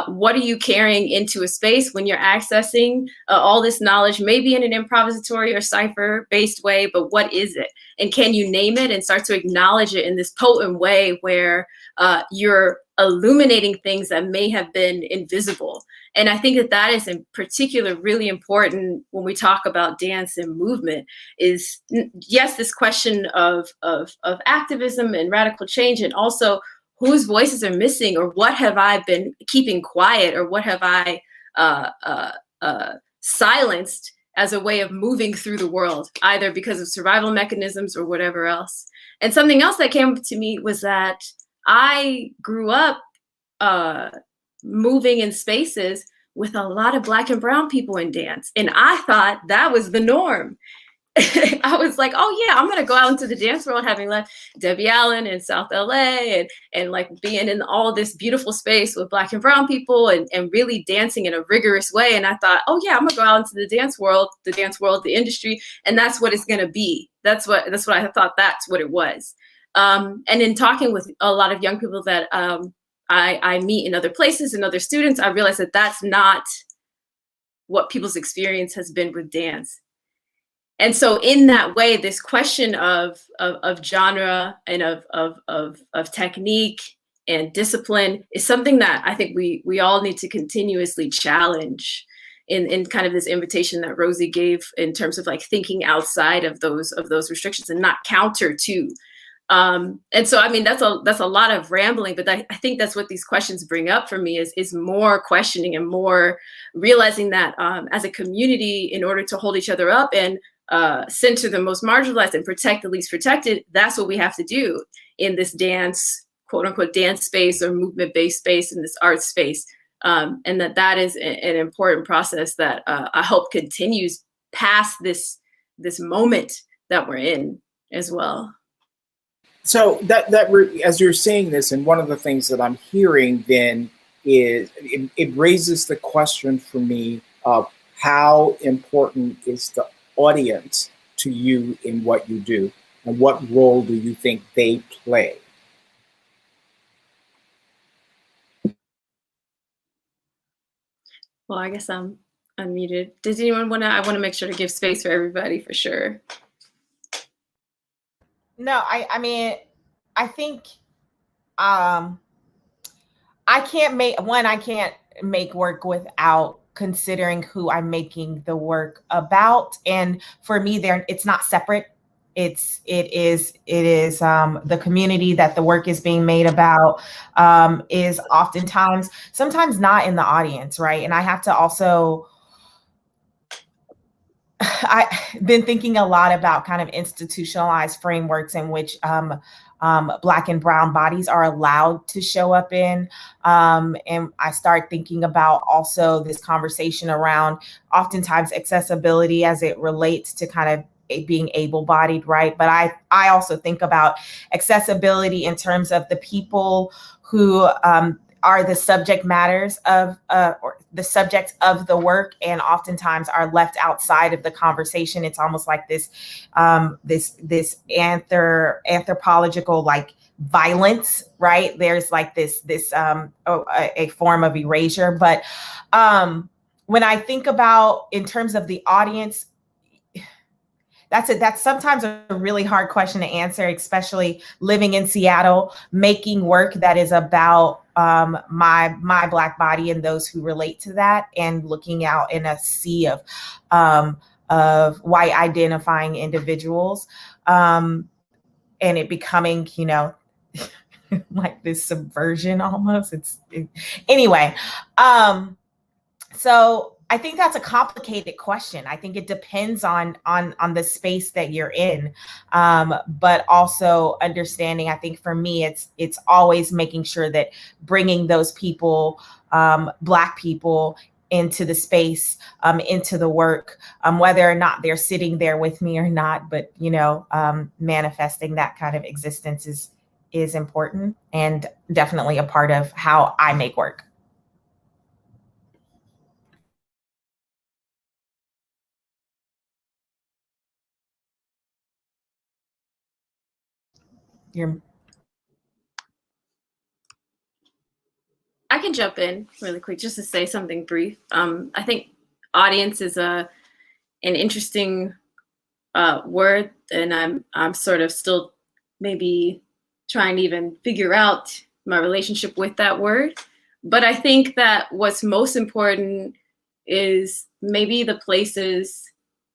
What are you carrying into a space when you're accessing all this knowledge, maybe in an improvisatory or cipher-based way, but what is it? And can you name it and start to acknowledge it in this potent way where you're illuminating things that may have been invisible? And I think that is in particular really important when we talk about dance and movement is, yes, this question of activism and radical change, and also whose voices are missing, or what have I been keeping quiet, or what have I silenced as a way of moving through the world, either because of survival mechanisms or whatever else. And something else that came to me was that I grew up moving in spaces with a lot of Black and brown people in dance. And I thought that was the norm. I was like, oh yeah, I'm gonna go out into the dance world, having left Debbie Allen in South LA and like being in all this beautiful space with Black and brown people and really dancing in a rigorous way. And I thought, oh yeah, I'm gonna go out into the dance world, the industry, and that's what it's gonna be. That's what I thought that's what it was. And in talking with a lot of young people that I meet in other places and other students, I realize that that's not what people's experience has been with dance. And so in that way, this question of genre and of technique and discipline is something that I think we all need to continuously challenge in kind of this invitation that Rosy gave in terms of like thinking outside of those restrictions and not counter to. And so, I mean, that's a lot of rambling, but I think that's what these questions bring up for me is more questioning and more realizing that as a community, in order to hold each other up and center the most marginalized and protect the least protected, that's what we have to do in this dance, quote unquote, dance space or movement-based space in this art space. And that is an important process that I hope continues past this moment that we're in as well. So as you're saying this, and one of the things that I'm hearing then is it raises the question for me of how important is the audience to you in what you do, and what role do you think they play? Well, I guess I'm unmuted. Does anyone want to? I want to make sure to give space for everybody for sure. No, I mean, I think I can't make work without considering who I'm making the work about. And for me, it's not separate. It is the community that the work is being made about is oftentimes, sometimes not in the audience, right? And I have to also, I've been thinking a lot about kind of institutionalized frameworks in which Black and brown bodies are allowed to show up in. And I start thinking about also this conversation around oftentimes accessibility as it relates to kind of being able-bodied, right? But I also think about accessibility in terms of the people who are the subject matters of or the subjects of the work, and oftentimes are left outside of the conversation. It's almost like this anthropological like violence, right? There's like this a form of erasure. But when I think about in terms of the audience, that's sometimes a really hard question to answer, especially living in Seattle, making work that is about my Black body and those who relate to that, and looking out in a sea of white identifying individuals, and it becoming, you know, like this subversion almost. Anyway. So I think that's a complicated question. I think it depends on the space that you're in, but also understanding. I think for me, it's always making sure that bringing those people, Black people, into the space, into the work, whether or not they're sitting there with me or not, but you know, manifesting that kind of existence is important and definitely a part of how I make work. I can jump in really quick just to say something brief. I think audience is an interesting word, and I'm sort of still maybe trying to even figure out my relationship with that word. But I think that what's most important is maybe the places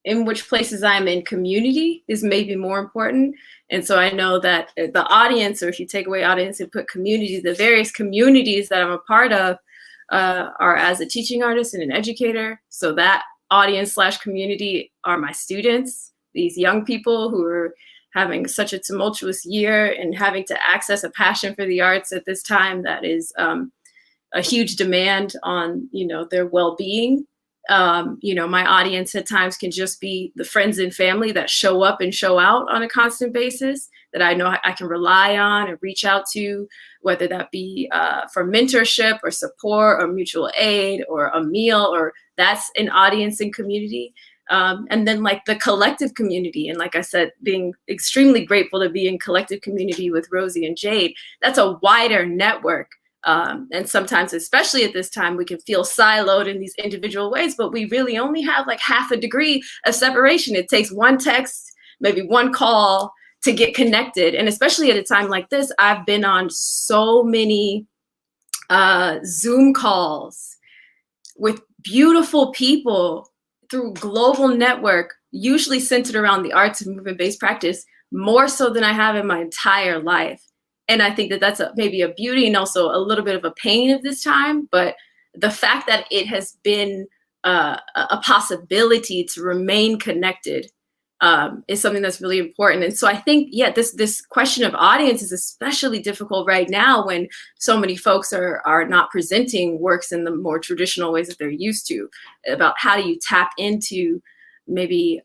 in which places I'm in community is maybe more important. And so I know that the audience, or if you take away audience and put community, the various communities that I'm a part of are as a teaching artist and an educator. So that audience / community are my students, these young people who are having such a tumultuous year and having to access a passion for the arts at this time that is a huge demand on, you know, their well-being. You know, my audience at times can just be the friends and family that show up and show out on a constant basis that I know I can rely on and reach out to, whether that be for mentorship or support or mutual aid or a meal, or that's an audience and community. And then like the collective community. And like I said, being extremely grateful to be in collective community with Rosy and Jade, that's a wider network And sometimes, especially at this time, we can feel siloed in these individual ways, but we really only have like half a degree of separation. It takes one text, maybe one call to get connected. And especially at a time like this, I've been on so many Zoom calls with beautiful people through global network, usually centered around the arts and movement-based practice, more so than I have in my entire life. And I think that that's maybe a beauty and also a little bit of a pain of this time. But the fact that it has been a possibility to remain connected is something that's really important. And so I think, yeah, this question of audience is especially difficult right now when so many folks are not presenting works in the more traditional ways that they're used to, about how do you tap into maybe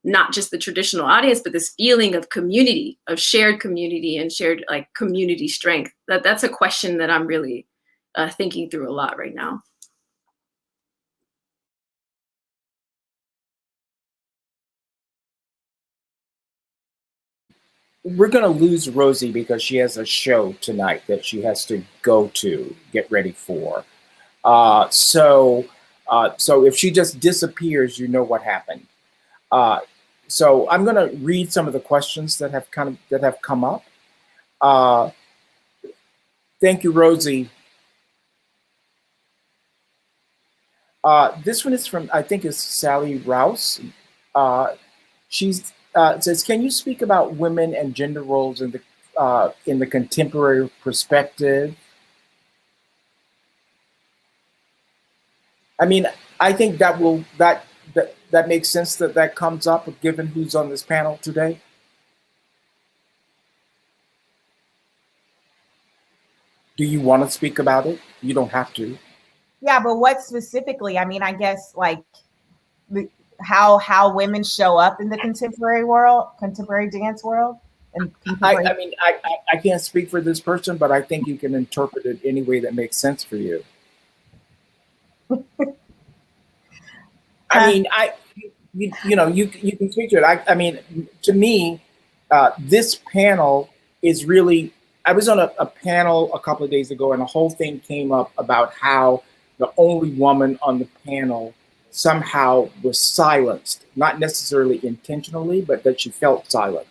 not just the traditional audience, but this feeling of community, of shared community and shared like community strength. That's a question that I'm really thinking through a lot right now. We're going to lose Rosy because she has a show tonight that she has to go to, get ready for. So if she just disappears, you know what happened. So I'm going to read some of the questions that have come up. Thank you, Rosy. This one is from, I think it's Sally Rouse. She's says, can you speak about women and gender roles in the contemporary perspective? I mean, I think that makes sense that comes up given who's on this panel today. Do you want to speak about it? You don't have to. Yeah, but what specifically? I mean, I guess like how women show up in the contemporary world, contemporary dance world. And I mean, I can't speak for this person, but I think you can interpret it any way that makes sense for you. I mean, you can speak to it. I mean, to me, this panel is really. I was on a panel a couple of days ago, and the whole thing came up about how the only woman on the panel somehow was silenced, not necessarily intentionally, but that she felt silent.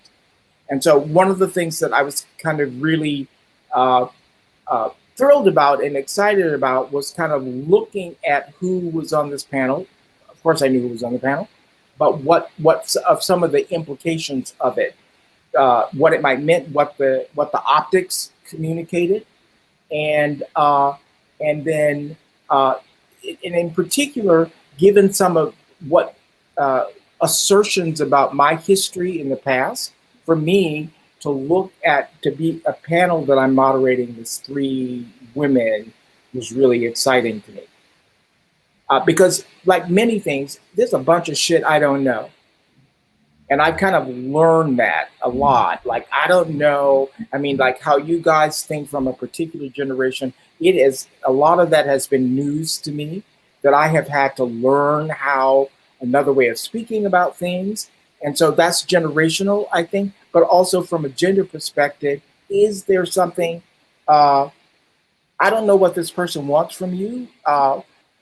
And so one of the things that I was kind of really thrilled about and excited about was kind of looking at who was on this panel. Of course, I knew who was on the panel, but what of some of the implications of it, what it might mean, what the optics communicated, and then in particular, given some of what assertions about my history in the past, for me to be a panel that I'm moderating with 3 women was really exciting to me. Because like many things, there's a bunch of shit I don't know. And I've kind of learned that a lot. Like, I don't know, I mean, like how you guys think from a particular generation, it is, a lot of that has been news to me, that I have had to learn how another way of speaking about things. And so that's generational, I think, but also from a gender perspective, is there something, I don't know what this person wants from you,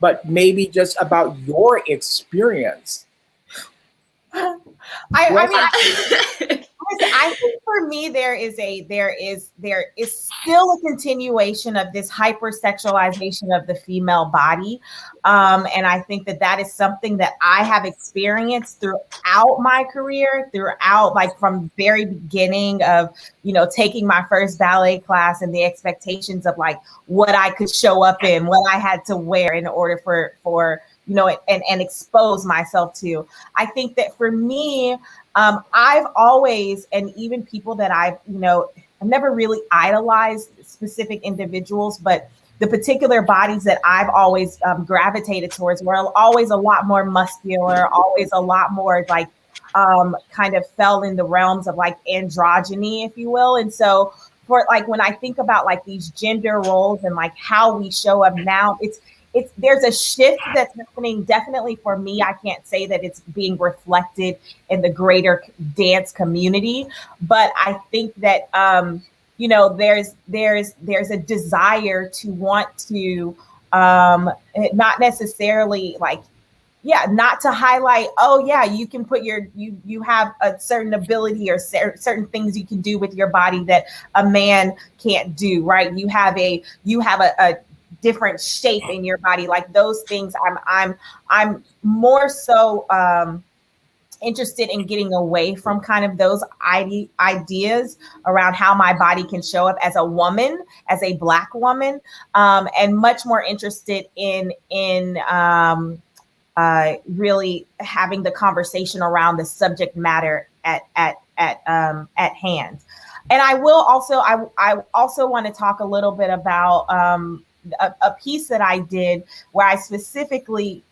but maybe just about your experience. I think for me there is still a continuation of this hypersexualization of the female body, and I think that is something that I have experienced throughout my career, like from very beginning of taking my first ballet class and the expectations of like what I could show up in, what I had to wear in order for and expose myself to. I think that for me, I've always, and even people that I've never really idolized specific individuals, but the particular bodies that I've always gravitated towards were always a lot more muscular, always a lot more like kind of fell in the realms of like androgyny, if you will. And so for like, when I think about like these gender roles and like how we show up now, there's a shift that's happening. Definitely for me, I can't say that it's being reflected in the greater dance community, but I think that there's a desire to want to not necessarily like, not to highlight, oh yeah, you can put you have a certain ability or certain things you can do with your body that a man can't do, right? You have a different shape in your body, like those things. I'm more so interested in getting away from kind of those ideas around how my body can show up as a woman, as a Black woman, and much more interested in really having the conversation around the subject matter at hand. And I also want to talk a little bit about a piece that I did where I specifically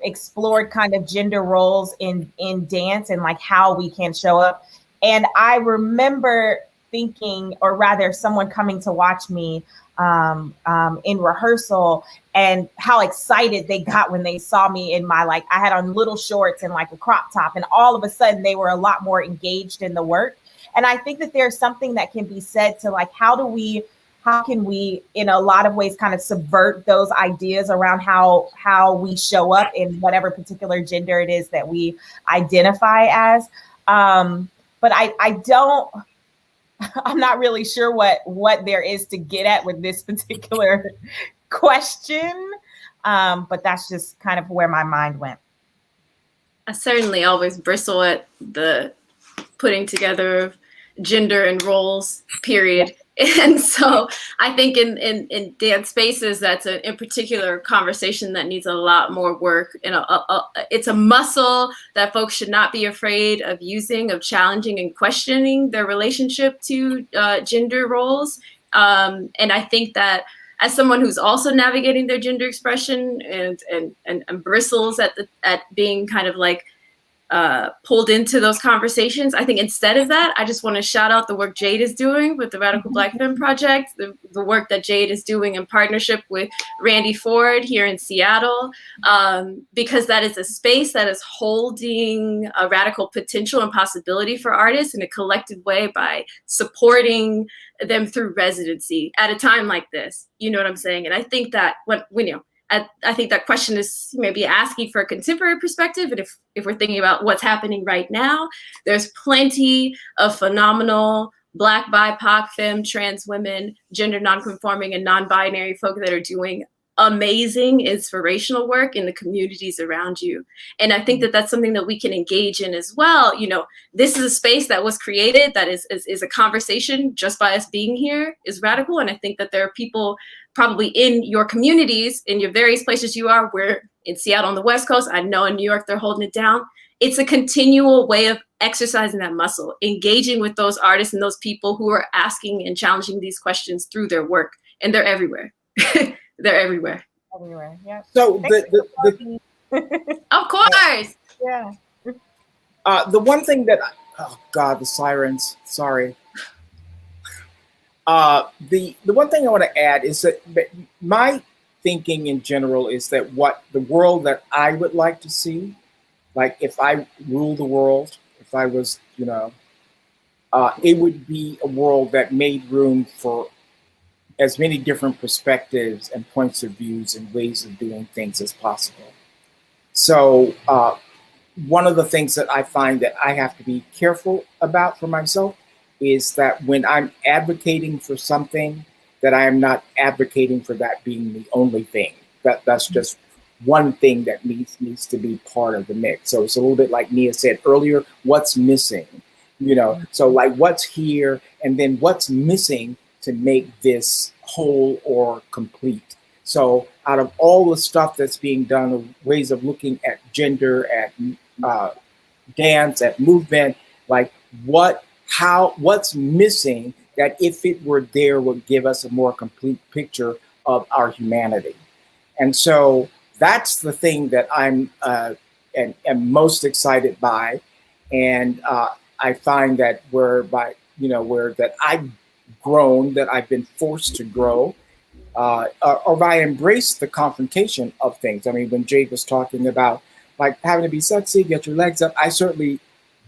explored kind of gender roles in dance and like how we can show up. And I remember thinking, or rather someone coming to watch me in rehearsal, and how excited they got when they saw me in my, like, I had on little shorts and like a crop top, and all of a sudden they were a lot more engaged in the work. And I think that there's something that can be said to like, how can we in a lot of ways kind of subvert those ideas around how we show up in whatever particular gender it is that we identify as. But I'm not really sure what there is to get at with this particular question. But that's just kind of where my mind went. I certainly always bristle at the putting together of gender and roles, period. And so I think in dance spaces, that's in particular conversation that needs a lot more work. And it's a muscle that folks should not be afraid of using, of challenging and questioning their relationship to gender roles. And I think that as someone who's also navigating their gender expression and bristles at being kind of like pulled into those conversations, I think instead of that, I just want to shout out the work Jade is doing with the Radical Black Femme Project, the work that Jade is doing in partnership with Randy Ford here in Seattle, because that is a space that is holding a radical potential and possibility for artists in a collective way by supporting them through residency at a time like this. You know what I'm saying? And I think that I think that question is maybe asking for a contemporary perspective. And if we're thinking about what's happening right now, there's plenty of phenomenal Black, BIPOC, femme, trans women, gender nonconforming and non-binary folk that are doing amazing, inspirational work in the communities around you. And I think that that's something that we can engage in as well. You know, this is a space that was created that is a conversation just by us being here is radical. And I think that there are people probably in your communities, in your various places you are, we're in Seattle on the West Coast, I know in New York, they're holding it down. It's a continual way of exercising that muscle, engaging with those artists and those people who are asking and challenging these questions through their work. And they're everywhere. They're everywhere. Everywhere, yeah. So of course. Yeah. The one thing that, oh God, the sirens, sorry. The one thing I want to add is that my thinking in general is that what the world that I would like to see, like if I ruled the world, if I was, it would be a world that made room for as many different perspectives and points of views and ways of doing things as possible. So one of the things that I find that I have to be careful about for myself is that when I'm advocating for something, that I am not advocating for that being the only thing. That's just one thing that needs to be part of the mix. So it's a little bit like Nia said earlier, what's missing? So like what's here and then what's missing to make this whole or complete. So out of all the stuff that's being done, ways of looking at gender, at dance, at movement, like what's missing that if it were there would give us a more complete picture of our humanity. And so that's the thing that I'm am most excited by. And I find that where that I've grown, that I've been forced to grow, or I embrace the confrontation of things. I mean, when Jade was talking about like having to be sexy, get your legs up, I certainly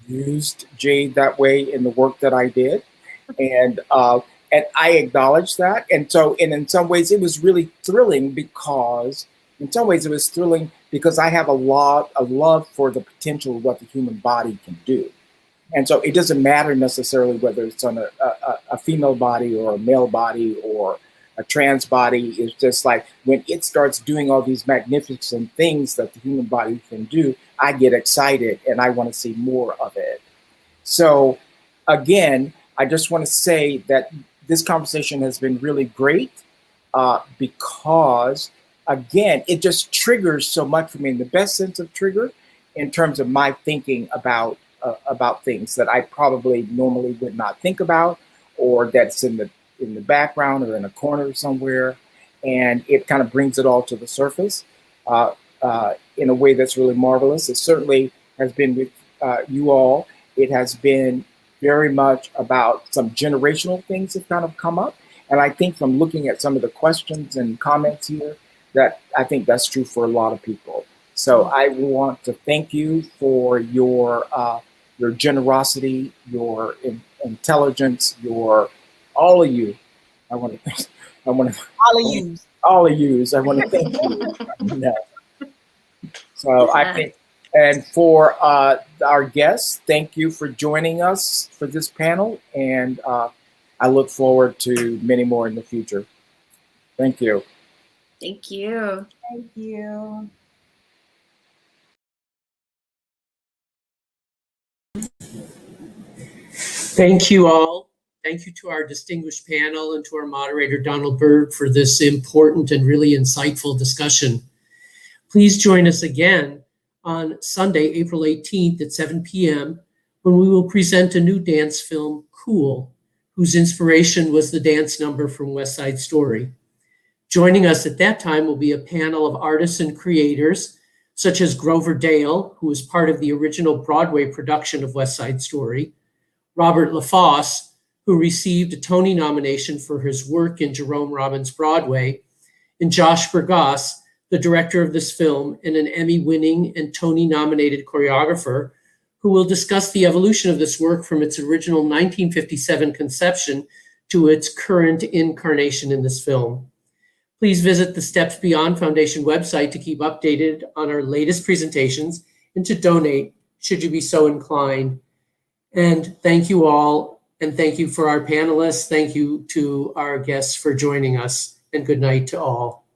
used Jade that way in the work that I did. And I acknowledge that. And in some ways it was really thrilling because I have a love for the potential of what the human body can do. And so it doesn't matter necessarily whether it's on a female body or a male body or a trans body. It's just like when it starts doing all these magnificent things that the human body can do, I get excited and I want to see more of it. So again, I just want to say that this conversation has been really great because, again, it just triggers so much for me in the best sense of trigger in terms of my thinking about things that I probably normally would not think about, or that's in the background or in a corner somewhere, and it kind of brings it all to the surface in a way that's really marvelous. It certainly has been with you all. It has been very much about some generational things that kind of come up. And I think from looking at some of the questions and comments here, that I think that's true for a lot of people. So I want to thank you for your generosity, your intelligence, all of you. I want to All of yous. All of yous. I want to thank you. Yeah. So I think. And for our guests, thank you for joining us for this panel. And I look forward to many more in the future. Thank you. Thank you. Thank you. Thank you all. Thank you to our distinguished panel and to our moderator, Donald Byrd, for this important and really insightful discussion. Please join us again on Sunday, April 18th at 7 p.m. when we will present a new dance film, Cool, whose inspiration was the dance number from West Side Story. Joining us at that time will be a panel of artists and creators, such as Grover Dale, who was part of the original Broadway production of West Side Story, Robert LaFosse, who received a Tony nomination for his work in Jerome Robbins' Broadway, and Josh Bergasse, the director of this film and an Emmy-winning and Tony-nominated choreographer, who will discuss the evolution of this work from its original 1957 conception to its current incarnation in this film. Please visit the Steps Beyond Foundation website to keep updated on our latest presentations and to donate, should you be so inclined. And thank you all, and thank you for our panelists. Thank you to our guests for joining us, and good night to all.